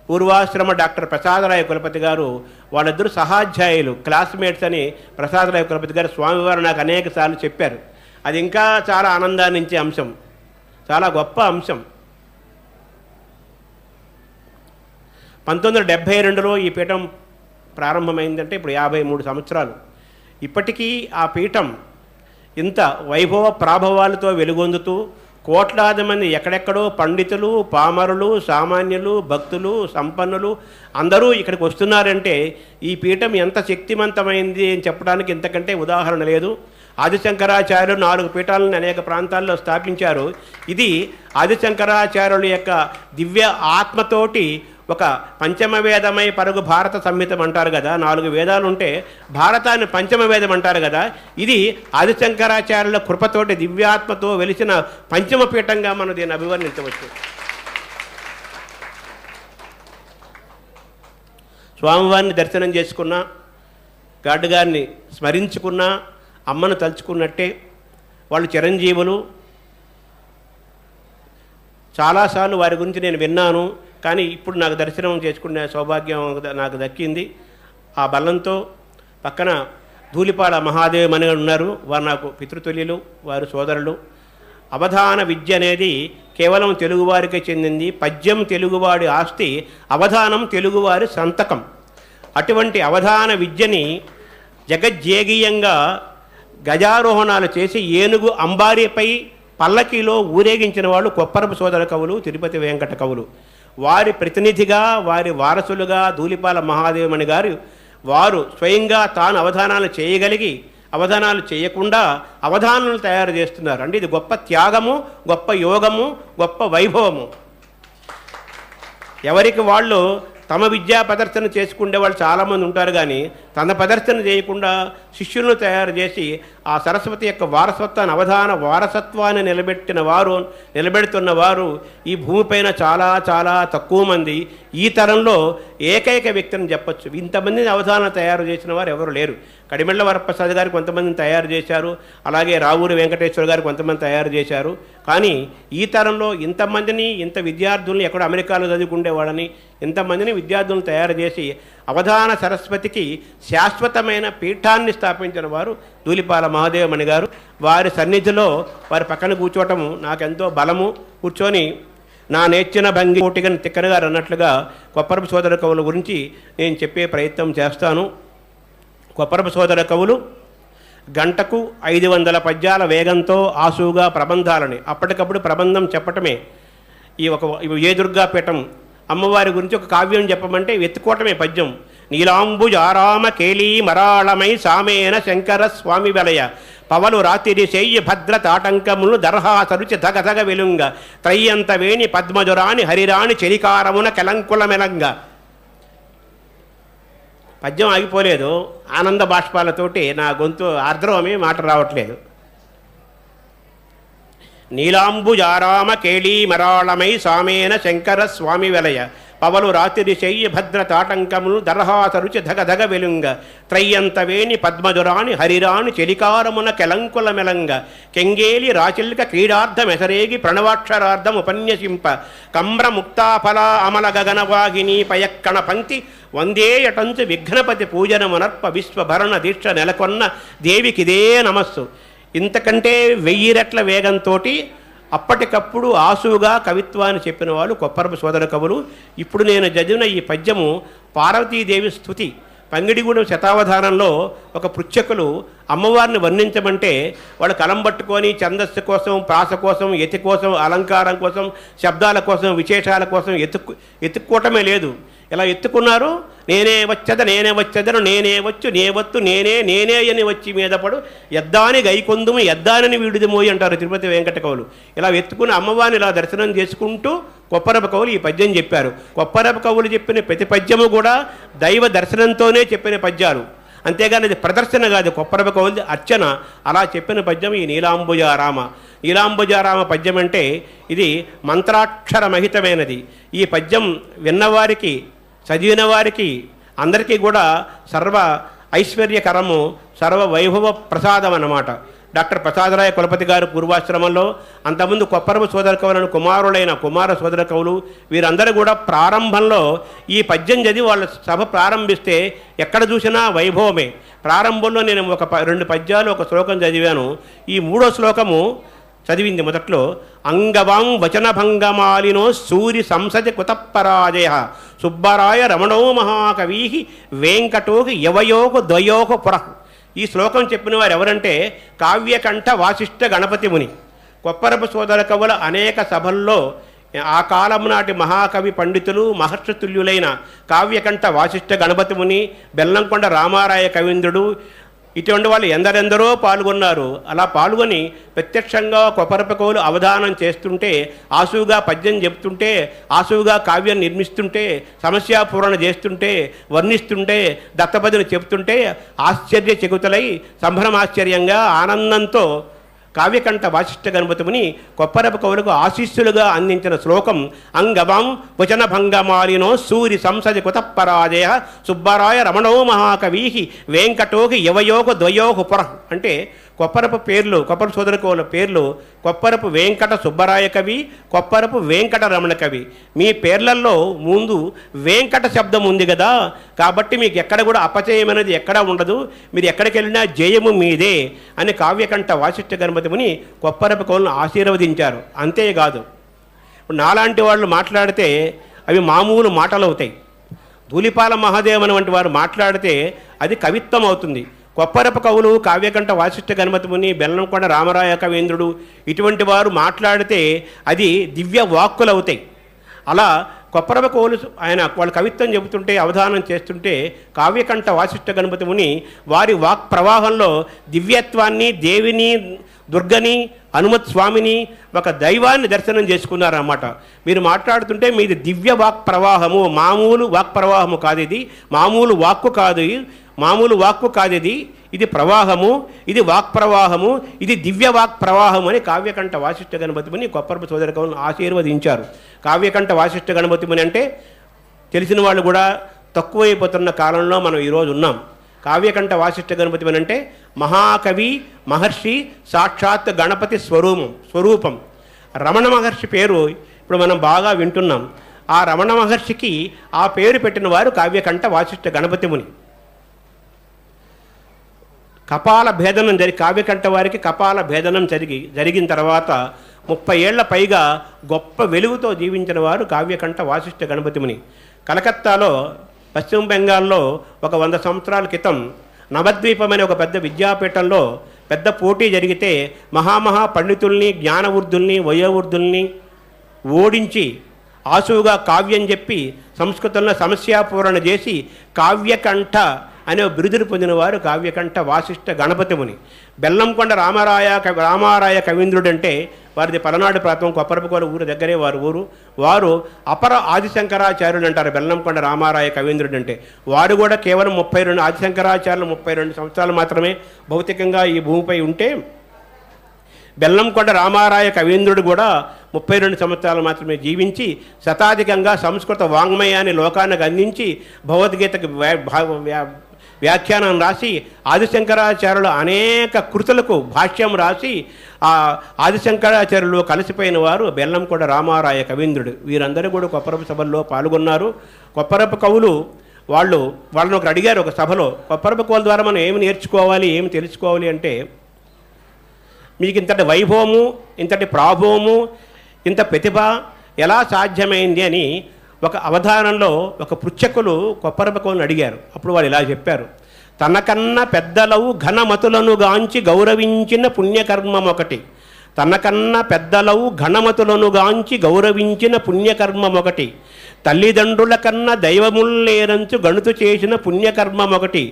పూర్వాశ్రమ డాక్టర్ ప్రసాదరాయ కులపతి గారు, వాళ్ళిద్దరూ సహాధ్యాయులు, క్లాస్మేట్స్ అని ప్రసాదరాయ కులపతి గారు స్వామివారు నాకు అనేక సార్లు చెప్పారు. అది ఇంకా చాలా ఆనందాన్ని ఇచ్చే అంశం, చాలా గొప్ప అంశం. 1972లో ఈ పీఠం ప్రారంభమైందంటే ఇప్పుడు 53 సంవత్సరాలు. ఇప్పటికీ ఆ పీఠం ఇంత వైభవ ప్రాభవాలతో వెలుగొందుతూ కోట్లాది మంది ఎక్కడెక్కడో పండితులు, పామరులు, సామాన్యులు, భక్తులు, సంపన్నులు అందరూ ఇక్కడికి వస్తున్నారంటే ఈ పీఠం ఎంత శక్తివంతమైంది అని చెప్పడానికి ఇంతకంటే ఉదాహరణ లేదు. ఆదిశంకరాచార్యులు 4 పీఠాలను అనేక ప్రాంతాల్లో స్థాపించారు. ఇది ఆదిశంకరాచార్యుల యొక్క దివ్య ఆత్మతోటి ఒక పంచమ వేదమై పరుగు భారత సంహితం అంటారు కదా, 4 వేదాలు ఉంటే భారతాన్ని పంచమ వేదం అంటారు కదా. ఇది ఆదిశంకరాచార్యుల కృపతోటి దివ్యాత్మతో వెలిసిన పంచమ పీఠంగా మనం దీన్ని అభివర్ణించవచ్చు. స్వామివారిని దర్శనం చేసుకున్నా, గాడ్ గారిని స్మరించుకున్నా, అమ్మను తలుచుకున్నట్టే. వాళ్ళు చిరంజీవులు. చాలాసార్లు వారి గురించి నేను విన్నాను, కానీ ఇప్పుడు నాకు దర్శనం చేసుకునే సౌభాగ్యం నాకు దక్కింది. ఆ బలంతో పక్కన ధూళిపాల మహాదేవ్ అని ఉన్నారు. వారు నాకు పితృతుల్యులు, వారు సోదరులు. అవధాన విద్య అనేది కేవలం తెలుగువారికే చెందింది. పద్యం తెలుగువాడి ఆస్తి, అవధానం తెలుగువారి సంతకం. అటువంటి అవధాన విద్యని జగజ్జేగీయంగా గజారోహణాలు చేసి ఏనుగు అంబారీపై పల్లకీలో ఊరేగించిన వాళ్ళు కొప్పరపు సోదర కవులు, తిరుపతి వెంకట కవులు. వారి ప్రతినిధిగా, వారి వారసులుగా ధూళిపాల మహాదేవమణి గారు వారు స్వయంగా తాను అవధానాలు చేయగలిగి అవధానాలు చేయకుండా అవధానాలు తయారు చేస్తున్నారు. అంటే ఇది గొప్ప త్యాగము, గొప్ప యోగము, గొప్ప వైభవము. ఎవరికి వాళ్ళు తమ విద్యా ప్రదర్శన చేసుకునే వాళ్ళు చాలామంది ఉంటారు, కానీ తన ప్రదర్శన చేయకుండా శిష్యులను తయారు చేసి ఆ సరస్వతి యొక్క వారసత్వాన్ని, అవధాన వారసత్వాన్ని నిలబెడుతున్న వారు ఈ భూమిపైన చాలా చాలా తక్కువ మంది. ఈ తరంలో ఏకైక వ్యక్తిని చెప్పచ్చు. ఇంతమందిని అవధాన తయారు చేసిన వారు ఎవరు లేరు. కడిమెళ్ళ వరప్రసాద్ గారు కొంతమందిని తయారు చేశారు, అలాగే రావూరి వెంకటేశ్వర గారు కొంతమంది తయారు చేశారు. కానీ ఈ తరంలో ఇంతమందిని, ఇంత విద్యార్థుల్ని, ఎక్కడ అమెరికాలో చదువుకుండే వాళ్ళని ఇంతమందిని విద్యార్థులను తయారు చేసి అవధాన సరస్వతికి శాశ్వతమైన పీఠాన్ని స్థాపించిన వారు ధూళిపాల మహాదేవమణి గారు. వారి సన్నిధిలో వారి పక్కన కూర్చోవటము నాకెంతో బలము. కూర్చొని నా నేర్చిన భంగి కోటిగని తిక్కన గారు అన్నట్లుగా కొప్పరపు సోదర కవుల గురించి నేను చెప్పే ప్రయత్నం చేస్తాను. కొప్పరపు సోదర కవులు గంటకు 500 పద్యాల వేగంతో ఆసుగా ప్రబంధాలని, అప్పటికప్పుడు ప్రబంధం చెప్పటమే. ఈ విజయదుర్గాపీఠం అమ్మవారి గురించి ఒక కావ్యం చెప్పమంటే వెతుకోవటమే పద్యం. నీలాంబుజారామ కేళీ మరాళమై సామేన శంకర స్వామి వెలయ పవలు రాతిరి శయ్య భద్ర తాటంకములు దర్హాసరుచి ధగధగ వెలుంగ త్రయ్యంత వేణి పద్మజురాని హరిరాణి చెలికారమున కెలంకుల మెలంగ. పద్యం ఆగిపోలేదు. ఆనంద బాష్పాలతోటి నా గొంతు ఆర్ద్రవమే, మాట రావట్లేదు. నీలాంబుజారామ కేళీ మరాళమై సామేన శంకర స్వామి వెలయ పవలు రాతిరి శయ్య భద్ర తాటంకములు దర్హాసరుచి ధగధగ వెలుంగ త్రయ్యంత వేణి పద్మజురాని హరిరాణి చెలికారమున కెలంకుల మెలంగ కెంగేలి రాచిల్క క్రీడార్థ మెసరేగి ప్రణవాక్షరార్థం ఉపన్యసింప కమ్ర ముక్తాఫల అమల గగనవాగిని పయక్కణ పంక్తి వందేయటంచు విఘ్నపతి పూజనమునర్ప విశ్వభరణ దీక్ష నెలకొన్న దేవికిదే నమస్సు. ఇంతకంటే 1000 రెట్ల వేగంతో అప్పటికప్పుడు ఆసుగా కవిత్వాన్ని చెప్పిన వాళ్ళు కొప్పరపు సోదర కవులు. ఇప్పుడు నేను చదివిన ఈ పద్యము పార్వతీదేవి స్తుతి. పంగిడిగూడెం శతావధానంలో ఒక పృచ్ఛకులు అమ్మవారిని వర్ణించమంటే వాళ్ళు కలం పట్టుకొని ఛందస్సు కోసం, ప్రాస కోసం, యతి కోసం, అలంకారం కోసం, శబ్దాల కోసం, విశేషాల కోసం ఎత్తుక్కోవటమే లేదు. ఇలా ఎత్తుకున్నారు. నేనే వచ్చెదను నేనే వచ్చు నేవత్తు నేనే అని వచ్చి మీద పడు ఎద్దాని గైకొందుము ఎద్దానని వీడిదిమోయి అంటారు తిరుపతి వెంకట కవులు. ఇలా ఎత్తుకుని అమ్మవారిని ఇలా దర్శనం చేసుకుంటూ కొప్పరపు కవులు ఈ పద్యం చెప్పారు. కొప్పరపు కవులు చెప్పిన ప్రతి పద్యము కూడా దైవ దర్శనంతోనే చెప్పిన పద్యాలు, అంతేగాని ఇది ప్రదర్శన కాదు. కొప్పరపు కవులు అర్చన. అలా చెప్పిన పద్యం ఈ నీలాంబుజారామ. నీలాంబుజారామ పద్యం అంటే ఇది మంత్రాక్షరమహితమైనది. ఈ పద్యం విన్నవారికి, చదివిన వారికి అందరికీ కూడా సర్వ ఐశ్వర్యకరము, సర్వ వైభవ ప్రసాదం అన్నమాట. డాక్టర్ ప్రసాదరాయ కులపతి గారు పూర్వాశ్రమంలో అంతకుముందు కొప్పరపు సోదర కవులను కుమారులైన కుమార సోదర కవులు వీరందరూ కూడా ప్రారంభంలో ఈ పద్యం చదివి వాళ్ళ సభ ప్రారంభిస్తే ఎక్కడ చూసినా వైభవమే. ప్రారంభంలో నేను 2 పద్యాలు, 1 శ్లోకం చదివాను. ఈ 3వ శ్లోకము చదివింది మొదట్లో. అంగవాం వచనభంగమాలినో సూరి సంసతి కుతపరాజయ సుబ్బరాయ రమణో మహాకవి వెంకటోకి యవయోగ ద్వయోగ పుర. ఈ శ్లోకం చెప్పిన వారు ఎవరంటే కావ్యకంఠ వాసిష్ఠ గణపతి ముని. కొప్పరపు సోదర కవుల అనేక సభల్లో ఆ కాలం నాటి మహాకవి పండితులు, మహర్షితుల్యులైన కావ్యకంఠ వాసిష్ఠ గణపతి ముని, బెల్లంకొండ రామారాయ కవీంద్రుడు, ఇటువంటి వాళ్ళు ఎందరెందరో పాల్గొన్నారు. అలా పాల్గొని ప్రత్యక్షంగా కొప్పరపు కవులు అవధానం చేస్తుంటే, ఆసుగా పద్యం చెప్తుంటే, ఆసుగా కావ్యం నిర్మిస్తుంటే, సమస్యాపూరణ చేస్తుంటే, వర్ణిస్తుంటే, దత్తపదిని చెప్తుంటే ఆశ్చర్య చెగుతలై సంభ్రమాశ్చర్యంగా ఆనందంతో కావ్యకంఠ వాసిష్ఠ గణపతిముని కొప్పరపు కవులకు ఆశీస్సులుగా అందించిన శ్లోకం అంగవాం వచన భంగమాలినో సూరి సంసది కుతపరాజయ సుబ్బరాయ రమణో మహాకవి వెంకటోకి యవయోగ ద్వయోగ పుర. అంటే కొప్పరపు పేర్లు, కొప్పరపు సోదర కవుల పేర్లు కొప్పరపు వెంకట సుబ్బరాయ కవి, కొప్పరపు వెంకట రమణ కవి. మీ పేర్లలో ముందు వెంకట శబ్దం ఉంది కదా, కాబట్టి మీకు ఎక్కడ కూడా అపచయం అనేది ఎక్కడా ఉండదు, మీరు ఎక్కడికి వెళ్ళినా జయము మీదే అని కావ్యకంఠ వాసిష్ఠ గణపతిముని కొప్పరపు కవులను ఆశీర్వదించారు. అంతేకాదు, ఇప్పుడు నాలాంటి వాళ్ళు మాట్లాడితే అవి మామూలు మాటలు అవుతాయి. ధూళిపాల మహాదేవన్ వంటి వారు మాట్లాడితే అది కవిత్వం అవుతుంది. కొప్పరపు కవులు కావ్యకంఠ వాసిష్ఠ గణపతిముని, బెల్లంకొండ రామరాయ కవీంద్రుడు ఇటువంటి వారు మాట్లాడితే అది దివ్య వాక్కులు అవుతాయి. అలా కొప్పరపు కవులు వాళ్ళ కవిత్వం చెబుతుంటే, అవధానం చేస్తుంటే కావ్యకంఠ వాసిష్ఠ గణపతిముని వారి వాక్ ప్రవాహంలో దివ్యత్వాన్ని, దేవిని, దుర్గని, హనుమత్ స్వామిని, ఒక దైవాన్ని దర్శనం చేసుకున్నారన్నమాట. మీరు మాట్లాడుతుంటే మీది దివ్య వాక్ ప్రవాహము, మామూలు వాక్ ప్రవాహము కాదు, ఇది మామూలు వాక్కు కాదు, మామూలు వాక్కు కాదు, ఇది ప్రవాహము, ఇది వాక్ ప్రవాహము, ఇది దివ్య వాక్ ప్రవాహం అని కావ్యకంఠ వాసిష్ఠ గణపతిముని కొప్పరపు సోదర కవులను ఆశీర్వదించారు. కావ్యకంఠ వాసిష్ఠ గణపతిముని అంటే తెలిసిన వాళ్ళు కూడా తక్కువైపోతున్న కాలంలో మనం ఈరోజు ఉన్నాం. కావ్యకంఠ వాసిష్ఠ గణపతిముని అంటే మహాకవి, మహర్షి, సాక్షాత్ గణపతి స్వరూపం. రమణ మహర్షి పేరు ఇప్పుడు మనం బాగా వింటున్నాం. ఆ రమణ మహర్షికి ఆ పేరు పెట్టిన వారు కావ్యకంఠ వాసిష్ఠ గణపతిముని. కపాల భేదనం కావ్యకంఠ వారికి కపాల భేదనం జరిగిన తర్వాత 30 ఏళ్ల పైగా గొప్ప వెలుగుతో జీవించిన వారు కావ్యకంఠ వాసిష్ఠ గణపతిముని. కలకత్తాలో, పశ్చిమ బెంగాల్లో ఒక 100 సంవత్సరాల క్రితం నవద్వీపం అనే ఒక పెద్ద విద్యాపీఠంలో పెద్ద పోటీ జరిగితే మహామహా పండితుల్ని, జ్ఞానవృద్ధుల్ని, వయోవృద్ధుల్ని ఓడించి ఆసువుగా కావ్యం చెప్పి సంస్కృతంలో సమస్యాపూరణ చేసి కావ్యకంఠ అనే బిరుదులు పొందినవారు కావ్యకంఠ వాసిష్ఠ గణపతిముని. బెల్లంకొండ రామారాయ కవీంద్రుడు అంటే వారిది పలనాడు ప్రాంతం, కొప్పరపుకోల ఊరు దగ్గరే వారు అపర ఆదిశంకరాచార్యులు అంటారు. బెల్లంకొండ రామారాయ కవీంద్రుడు అంటే వారు కూడా కేవలం 32 ఆదిశంకరాచార్యులు 32 సంవత్సరాలు మాత్రమే భౌతికంగా ఈ భూమిపై ఉంటే, బెల్లంకొండ రామారాయ కవీంద్రుడు కూడా 32 సంవత్సరాలు మాత్రమే జీవించి శతాధికంగా సంస్కృత వాంగ్మయాన్ని లోకానికి అందించి భగవద్గీతకు వ్యాఖ్యానం రాసి ఆదిశంకరాచార్యులు అనేక కృతులకు భాష్యం రాసి ఆ ఆదిశంకరాచార్యులు కలిసిపోయిన వారు బెల్లంకొండ రామారాయ కవీంద్రుడు. వీరందరూ కూడా కొప్పరపు సభల్లో పాల్గొన్నారు. కొప్పరపు కవులు వాళ్ళని ఒకరు అడిగారు ఒక సభలో, కొప్పరపు కవుల ద్వారా మనం ఏమి నేర్చుకోవాలి, ఏమి తెలుసుకోవాలి అంటే, మీకు ఇంతటి వైభవము, ఇంతటి ప్రాభవము, ఇంత ప్రతిభ ఎలా సాధ్యమైంది అని ఒక అవధానంలో ఒక పృచ్ఛకులు కొప్పరపు కవులను అడిగారు. అప్పుడు వాళ్ళు ఇలా చెప్పారు: తనకన్నా పెద్దలవు ఘనమతులను గాంచి గౌరవించిన పుణ్యకర్మం ఒకటి, తనకన్నా పెద్దలవు ఘనమతులను గాంచి గౌరవించిన పుణ్యకర్మం ఒకటి, తల్లిదండ్రుల కన్నా దైవముల్లేరంచు గణుతు చేసిన పుణ్యకర్మం ఒకటి,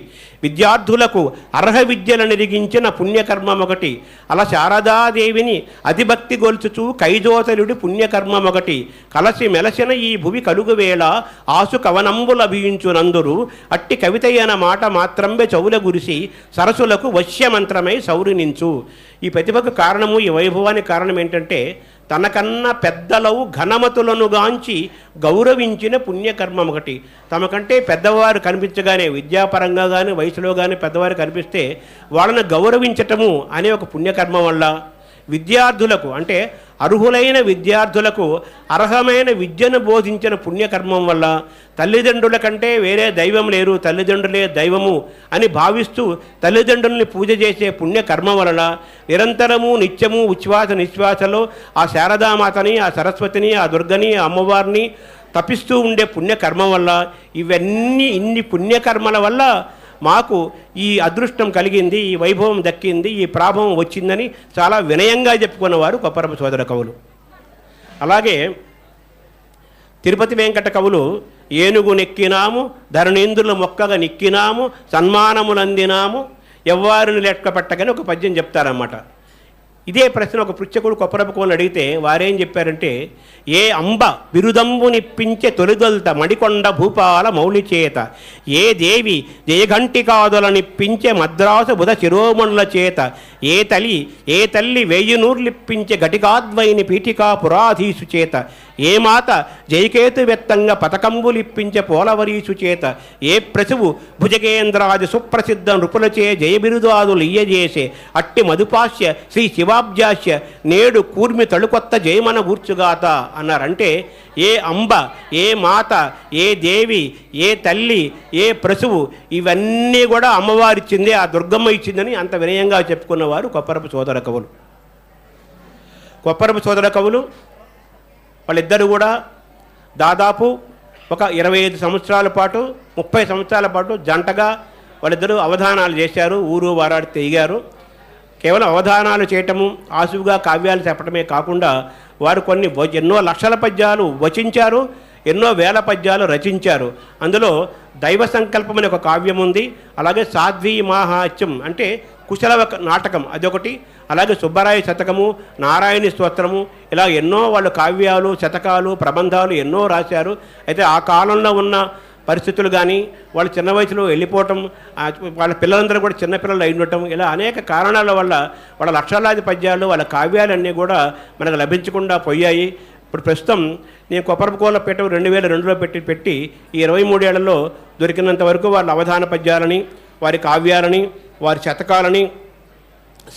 విద్యార్థులకు అర్హ విద్యలను ఎరిగించిన పుణ్యకర్మం ఒకటి, అలా శారదాదేవిని అతిభక్తి గొల్చుచూ కైజోతలుడి పుణ్యకర్మం ఒకటి, కలసి మెలసిన ఈ భువి కలుగువేళ ఆసు కవనంబులభించునందురు అట్టి కవితయ్యన మాట మాత్రంబే చౌల గురిసి సరసులకు వశ్యమంత్రమై సౌరినించు. ఈ ప్రతిభకు కారణము, ఈ వైభవానికి కారణం ఏంటంటే, తనకన్నా పెద్దలవు ఘనమతులను గాంచి గౌరవించిన పుణ్యకర్మం ఒకటి. తమకంటే పెద్దవారు కనిపించగానే, విద్యాపరంగా కానీ వయసులో కానీ పెద్దవారు కనిపిస్తే వాళ్ళని గౌరవించటము అనే ఒక పుణ్యకర్మం వల్ల, విద్యార్థులకు అంటే అర్హులైన విద్యార్థులకు అర్హమైన విద్యను బోధించిన పుణ్యకర్మం వల్ల, తల్లిదండ్రుల కంటే వేరే దైవం లేరు, తల్లిదండ్రులే దైవము అని భావిస్తూ తల్లిదండ్రుల్ని పూజ చేసే పుణ్యకర్మం వలన, నిరంతరము నిత్యము ఉచ్ఛ్వాస నిశ్వాసలో ఆ శారదామాతని, ఆ సరస్వతిని, ఆ దుర్గని, ఆ అమ్మవారిని తపిస్తూ ఉండే పుణ్యకర్మం వల్ల, ఇన్ని పుణ్యకర్మల వల్ల మాకు ఈ అదృష్టం కలిగింది, ఈ వైభవం దక్కింది, ఈ ప్రాభవం వచ్చిందని చాలా వినయంగా చెప్పుకున్నవారు కొప్పరపు సోదర కవులు. అలాగే తిరుపతి వెంకట కవులు ఏనుగు నెక్కినాము, ధరణీంద్రుల మొక్కగా నిక్కినాము, సన్మానములందినాము, ఎవ్వారిని లెక్క పెట్టగానే ఒక పద్యం చెప్తారన్నమాట. ఇదే ప్రశ్న ఒక పృచ్ఛకుడు కొప్పరపు కోళ్ళు అడిగితే వారేం చెప్పారంటే, ఏ అంబ బిరుదంబునిప్పించే తొలిదొల్త మడికొండ భూపాల మౌళి చేత, ఏ దేవి జయఘంటికాదులనిప్పించే మద్రాసు బుధ శిరోమణుల చేత, ఏ తల్లి వెయ్యి నూర్లిప్పించే ఘటికాద్వైని పీఠికా పురాధీసు చేత, ఏ మాత జయకేతు వెత్తంగా పతకంబులిప్పించే పోలవరీసు చేత, ఏ ప్రసువు భుజగేంద్రాది సుప్రసిద్ధ నృపులచే జయబిరుదాదులు ఇయ్యజేసే అట్టి మధుపాస్య శ్రీ శివాబ్జాస్య నేడు కూర్మి తళుకొత్త జయమన గూర్చుగాత అన్నారంటే, ఏ అంబ, ఏ మాత, ఏ దేవి, ఏ తల్లి, ఏ ప్రసువు ఇవన్నీ కూడా అమ్మవారిచ్చింది, ఆ దుర్గమ్మ ఇచ్చిందని అంత వినయంగా చెప్పుకున్నవారు కొప్పరపు సోదర కవులు. కొప్పరపు సోదర కవులు వాళ్ళిద్దరూ కూడా దాదాపు ఒక 25 సంవత్సరాల పాటు 30 సంవత్సరాల పాటు జంటగా వాళ్ళిద్దరూ అవధానాలు చేశారు, ఊరు వారాడు తిరిగారు. కేవలం అవధానాలు చేయటము, ఆసువుగా కావ్యాలు చెప్పడమే కాకుండా వారు ఎన్నో లక్షల పద్యాలు వచించారు, ఎన్నో వేల పద్యాలు రచించారు. అందులో దైవ సంకల్పం అనే ఒక కావ్యం ఉంది, అలాగే సాధ్వీ మాహాత్యం అంటే కుశల నాటకం అదొకటి, అలాగే సుబ్బరాయ శతకము, నారాయణి స్తోత్రము, ఇలా ఎన్నో వాళ్ళు కావ్యాలు, శతకాలు, ప్రబంధాలు ఎన్నో రాశారు. అయితే ఆ కాలంలో ఉన్న పరిస్థితులు కానీ, వాళ్ళు చిన్న వయసులో వెళ్ళిపోవటం, వాళ్ళ పిల్లలందరూ కూడా చిన్నపిల్లలు అయి ఉండటం, ఇలా అనేక కారణాల వల్ల వాళ్ళ లక్షలాది పద్యాలు, వాళ్ళ కావ్యాలన్నీ కూడా మనకు లభించకుండా పోయాయి. ఇప్పుడు ప్రస్తుతం నేను కొప్పరపుకోళ్ళ పీఠం 2002లో పెట్టి ఈ 23 ఏళ్లలో దొరికినంత వరకు వాళ్ళ అవధాన పద్యాలని, వారి కావ్యాలని, వారి శతకాలని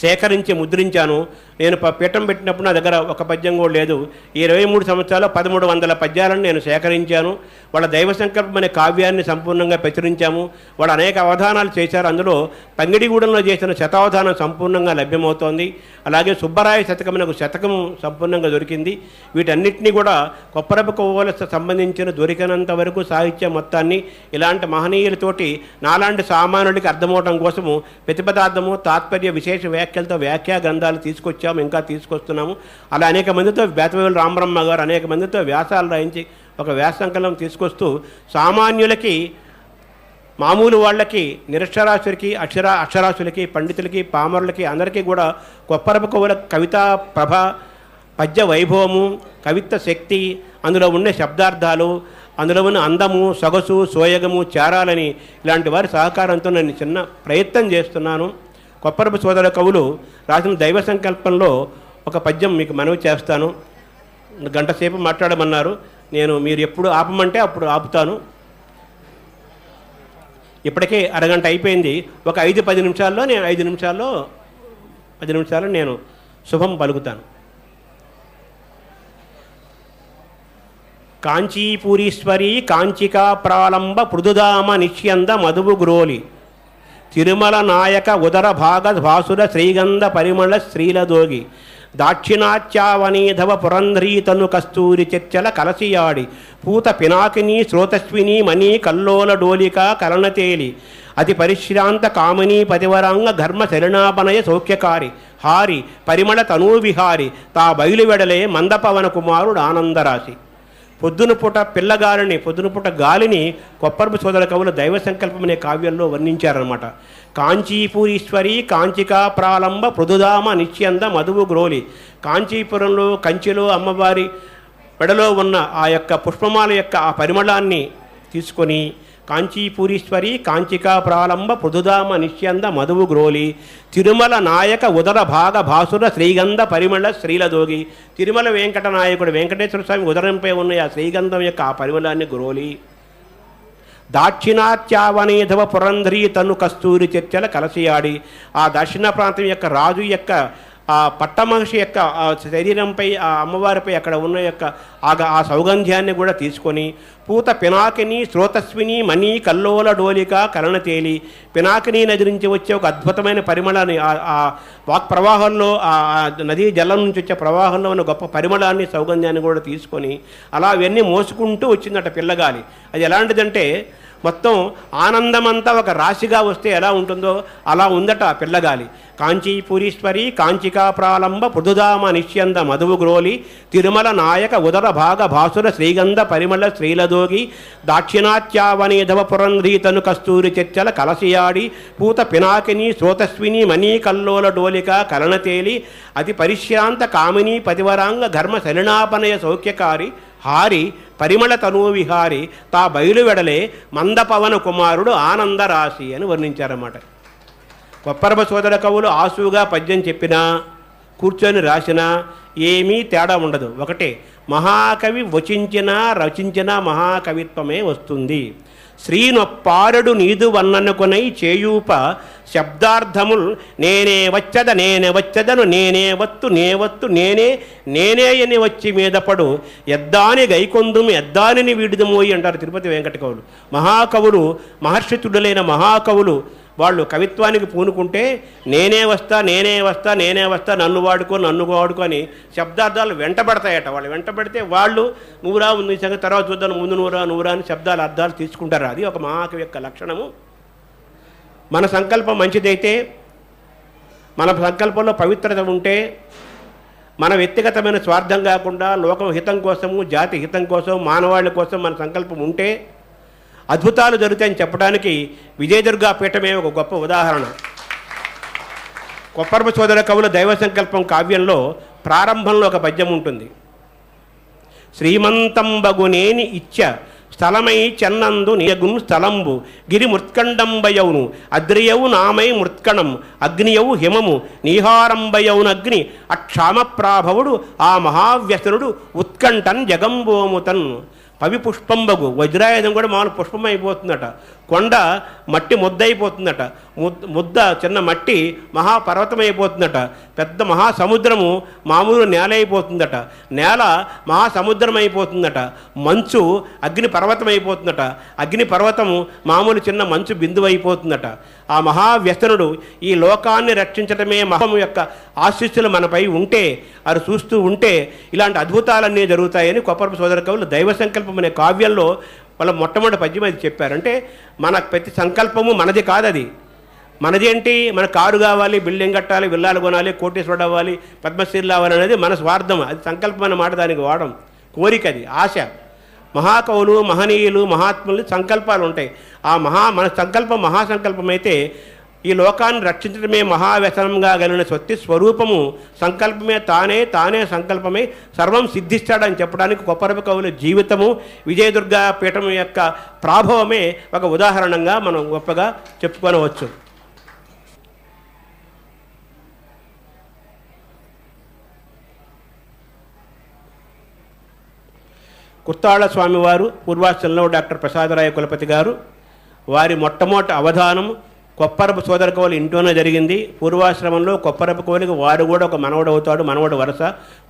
సేకరించి ముద్రించాను. నేను పీఠం పెట్టినప్పుడు నా దగ్గర ఒక పద్యం కూడా లేదు. ఈ 23 సంవత్సరాల్లో 1300 పద్యాలను నేను సేకరించాను. వాళ్ళ దైవ సంకల్పం అనే కావ్యాన్ని సంపూర్ణంగా ప్రచురించాము. వాళ్ళు అనేక అవధానాలు చేశారు. అందులో పంగిడిగూడెంలో చేసిన శతావధానం సంపూర్ణంగా లభ్యమవుతోంది. అలాగే సుబ్బరాయ శతకం అనే ఒక శతకం సంపూర్ణంగా దొరికింది. వీటన్నిటినీ కూడా కొప్పరపు కోవలకు సంబంధించిన దొరికినంత వరకు సాహిత్యం మొత్తాన్ని ఇలాంటి మహనీయులతోటి నాలాంటి సామాన్యుడికి అర్థమవటం కోసము ప్రతిపదార్థము, తాత్పర్య విశేష వ్యాఖ్యలతో వ్యాఖ్యా గ్రంథాలు తీసుకొచ్చాము, ఇంకా తీసుకొస్తున్నాము. అలా అనేక మందితో బేతవేలు రామబ్రహ్మ గారు అనేక మందితో వ్యాసాలు రాయించి ఒక వ్యాస సంకలనం తీసుకొస్తూ సామాన్యులకి, మామూలు వాళ్ళకి, నిరక్షరాస్యులకి, అక్షరాస్యులకి, పండితులకి, పామరులకి అందరికీ కూడా కొప్పరపు కోవల కవితా ప్రభ, పద్య వైభవము, కవిత్వ శక్తి, అందులో ఉండే శబ్దార్థాలు, అందులో ఉన్న అందము, సొగసు, సోయగము చేరాలని ఇలాంటి వారి సహకారంతో నేను చిన్న ప్రయత్నం చేస్తున్నాను. కొప్పరపు సోదర కవులు రాసిన దైవ సంకల్పంలో ఒక పద్యం మీకు మనవి చేస్తాను. గంట సేపు మాట్లాడమన్నారు. మీరు ఎప్పుడు ఆపమంటే అప్పుడు ఆపుతాను. ఇప్పటికే అరగంట అయిపోయింది. ఒక 5-10 నిమిషాల్లో 10 నిమిషాల్లో నేను శుభం పలుకుతాను. కాంచీపురీశ్వరి కాంచికా ప్రాళంబ పృథుధామ నిష్యంద మధువు గ్రోలి, తిరుమల నాయక ఉదర భాగ భాసుర శ్రీగంధ పరిమళ శ్రీలదోగి, దాక్షిణాత్యావనీధవ పురంధ్రీతను కస్తూరి చర్చల కలసియాడి, పూత పినాకిని శ్రోతస్విని మణి కల్లోల డోలిక కలనతేలి, అతి పరిశ్రాంత కామినీ పతివరాంగ ధర్మ శరణాపనయ సౌఖ్యకారి, హారి పరిమళ తనూవిహారి తా బయలువెడలే మందపవన కుమారుడు ఆనందరాశి. పొద్దున పూట గాలిని కొప్పరపు సోదర కవులు దైవ సంకల్పం అనే కావ్యంలో వర్ణించారనమాట. కాంచీపురీశ్వరి కాంచికా ప్రాళంబ పృథుధామ నిత్యంద మధువు గ్రోలి, కాంచీపురంలో కంచిలో అమ్మవారి పెడలో ఉన్న ఆ యొక్క పుష్పమాల యొక్క ఆ పరిమళాన్ని తీసుకొని, కాంచీపురీశ్వరి కాంచికా ప్రాళంబ పృథుధామ నిత్యంద మధువు గ్రోలి, తిరుమల నాయక ఉదర భాగ భాసుర శ్రీగంధ పరిమళ శ్రీలదోగి, తిరుమల వెంకట నాయకుడు వెంకటేశ్వర స్వామి ఉదరంపై ఉన్న ఆ శ్రీగంధం యొక్క ఆ పరిమళాన్ని గ్రోలి, దాక్షిణాత్యావనీధవ పురంధ్రీ తను కస్తూరి చర్చల కలసియాడి, ఆ దక్షిణ ప్రాంతం యొక్క రాజు యొక్క ఆ పట్టమహర్షి యొక్క శరీరంపై, ఆ అమ్మవారిపై అక్కడ ఉన్న యొక్క ఆ సౌగంధ్యాన్ని కూడా తీసుకొని, పూత పినాకిని శ్రోతస్విని మణి కల్లోల డోలిక కలనతేలి, పినాకిని నది నుంచి వచ్చే ఒక అద్భుతమైన పరిమళాన్ని, ఆ వాక్ ప్రవాహంలో, ఆ నదీ జలం నుంచి వచ్చే ప్రవాహంలో ఉన్న గొప్ప పరిమళాన్ని, సౌగంధ్యాన్ని కూడా తీసుకొని అలా అవన్నీ మోసుకుంటూ వచ్చిందట పిల్లగాలి. అది ఎలాంటిదంటే మొత్తం ఆనందమంతా ఒక రాశిగా వస్తే ఎలా ఉంటుందో అలా ఉందట ఆ పిల్లగాలి. కాంచీపురీశ్వరి కాంచికా ప్రాలంబ పృథుధామ నిశ్యంద మధువు గ్రోలి తిరుమల నాయక ఉదర భాగ భాసుర శ్రీగంధ పరిమళ శ్రీలదోగి దాక్షిణాత్యావనేధవ పురంధ్రీతను కస్తూరి చర్చల కలసియాడి పూత పినాకిని శ్రోతస్విని మణి కల్లోల డోలిక కలనతేలి అతి పరిశ్రాంత కామిని పతివరాంగ ఘర్మ శలినాపనయ సౌఖ్యకారి హారి పరిమళ తనూ విహారి తా బయలువెడలే మందపవన కుమారుడు ఆనందరాశి అని వర్ణించారన్నమాట. కొప్పరప సోదర కవులు ఆసుగా పద్యం చెప్పినా కూర్చొని రాసినా ఏమీ తేడా ఉండదు. ఒకటే, మహాకవి వచించినా రచించిన మహాకవిత్వమే వస్తుంది. శ్రీనొప్పారడు నీదు వన్ననుకొనై చేయూప శబ్దార్థముల్ నేనే వచ్చదను నేనే వత్తు నేనే అని వచ్చి మీద పడు ఎద్దాని గైకొందుము ఎద్దానిని వీడుదుమోయి అంటారు తిరుపతి వెంకట కవులు. మహాకవులు, మహర్షితుడులైన మహాకవులు వాళ్ళు కవిత్వానికి పూనుకుంటే నేనే వస్తా నన్ను వాడుకో అని శబ్దార్థాలు వెంటబడతాయట. వాళ్ళు వెంటబడితే వాళ్ళు నూరా ఉంది సంగతి తర్వాత చూద్దాం, ముందు నూరా అని శబ్దాల అర్థాలు తీసుకుంటారు. అది ఒక మహాకవి యొక్క లక్షణము. మన సంకల్పం మంచిదైతే, మన సంకల్పంలో పవిత్రత ఉంటే, మన వ్యక్తిగతమైన స్వార్థం కాకుండా లోకం హితం కోసము, జాతి హితం కోసం, మానవాళి కోసం మన సంకల్పం ఉంటే అద్భుతాలు జరుగుతాయని చెప్పడానికి విజయదుర్గా పీఠమే ఒక గొప్ప ఉదాహరణ. కొప్పరప సోదర కవుల దైవ సంకల్పం కావ్యంలో ప్రారంభంలో ఒక పద్యం ఉంటుంది. శ్రీమంతం బగునేని ఇచ్చ స్థలమై చెన్నందు నియగున్ స్థలంబు గిరి మృత్కండంబయౌను అద్రియవు నామై మృత్కణం అగ్నియవు హిమము నీహారంబయౌను అగ్ని అక్షామప్రాభవుడు ఆ మహావ్యసనుడు ఉత్కంఠన్ జగంబోముతన్. పవి పుష్పంబగు వజ్రాయుధం కూడా మామూలు పుష్పం అయిపోతుందట. కొండ మట్టి ముద్ద అయిపోతుందట. ముద్ద చిన్న మట్టి మహాపర్వతం అయిపోతుందట. పెద్ద మహాసముద్రము మామూలు నేల అయిపోతుందట. నేల మహాసముద్రం అయిపోతుందట. మంచు అగ్ని పర్వతం అయిపోతుందట. అగ్ని పర్వతము మామూలు చిన్న మంచు బిందువు అయిపోతుందట. ఆ మహావ్యసనుడు ఈ లోకాన్ని రక్షించడమే మహము యొక్క ఆశీస్సులు మనపై ఉంటే, అది చూస్తూ ఉంటే ఇలాంటి అద్భుతాలన్నీ జరుగుతాయని కొప్పరప సోదర కవులు దైవ సంకల్పం అనే కావ్యంలో వాళ్ళ మొట్టమొదటి పద్యం అది చెప్పారంటే మన ప్రతి సంకల్పము మనది కాదు. అది మనది ఏంటి, మన కారు కావాలి, బిల్డింగ్ కట్టాలి, విల్లాలు కొనాలి, కోటేశ్వరుడు అవ్వాలి, పద్మశ్రీలు అవ్వాలి అనేది మన స్వార్థం. అది సంకల్పం అన్న మాట దానికి వాడడం, కోరిక, అది ఆశ. మహాకవులు, మహనీయులు, మహాత్ములు సంకల్పాలు ఉంటాయి. మన సంకల్పం మహాసంకల్పం అయితే ఈ లోకాన్ని రక్షించడమే మహావ్యసనంగా కలిగిన సత్య స్వరూపము సంకల్పమే, తానే సంకల్పమే సర్వం సిద్ధిస్తాడని చెప్పడానికి కొప్పరప కవుల జీవితము, విజయదుర్గా పీఠం యొక్క ప్రాభవమే ఒక ఉదాహరణంగా మనం గొప్పగా చెప్పుకోవచ్చు. కుర్తాళ స్వామివారు పూర్వాశ్రమంలో డాక్టర్ ప్రసాదరాయ కులపతి గారు వారి మొట్టమొదటి అవధానం కొప్పరప సోదర కవులు ఇంట్లోనే జరిగింది. పూర్వాశ్రమంలో కొప్పరప కవులకి వారు కూడా ఒక మనవడు అవుతాడు, మనవడు వరుస.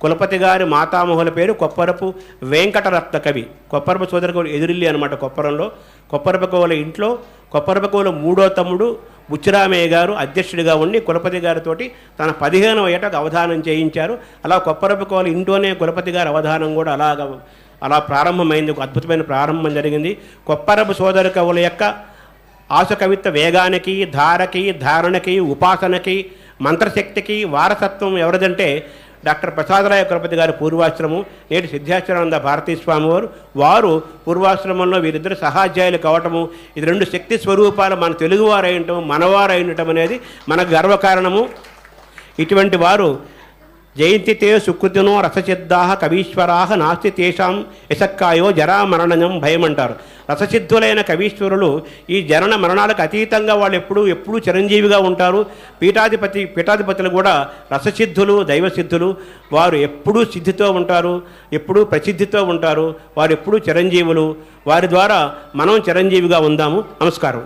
కులపతి గారి మాతామహుల పేరు కొప్పరపు వెంకటరత్న కవి. కొప్పరప సోదర కవులు ఎదురిల్లి అనమాట కొప్పరంలో. కొప్పరప కవుల ఇంట్లో కొప్పరప కవుల మూడో తమ్ముడు బుచ్చిరామయ్య గారు అధ్యక్షుడిగా ఉండి కులపతి గారితోటి తన 15వ ఏట అవధానం చేయించారు. అలా కొప్పరప కవుల ఇంట్లోనే కులపతి గారి అవధానం కూడా అలా ప్రారంభమైంది. ఒక అద్భుతమైన ప్రారంభం జరిగింది. కొప్పరప సోదర కవుల యొక్క ఆశకవిత్వ వేగానికి, ధారకి, ధారణకి, ఉపాసనకి, మంత్రశక్తికి వారసత్వం ఎవరిదంటే డాక్టర్ ప్రసాదరాయ కులపతి గారి పూర్వాశ్రమం, నేటి సిద్ధాశ్రమానంద భారతీ స్వామి వారు పూర్వాశ్రమంలో వీరిద్దరు సహాధ్యాయులు కావటము, ఇది 2 శక్తి స్వరూపాలు మన తెలుగువారు అయ్యటం, మనవారు అయ్యటం అనేది మనకు గర్వకారణము. ఇటువంటి వారు జయంతితే సుకృతినో రససిద్ధాః కవీశ్వరాః నాస్తి తేషాం యశక్కాయో జరామరణం భయం అంటారు. రససిద్ధులైన కవీశ్వరులు ఈ జనన మరణాలకు అతీతంగా వాళ్ళు ఎప్పుడూ చిరంజీవిగా ఉంటారు. పీఠాధిపతులు కూడా రససిద్ధులు, దైవసిద్ధులు. వారు ఎప్పుడూ సిద్ధితో ఉంటారు, ఎప్పుడూ ప్రసిద్ధితో ఉంటారు. వారు ఎప్పుడూ చిరంజీవులు. వారి ద్వారా మనం చిరంజీవిగా ఉందాము. నమస్కారం.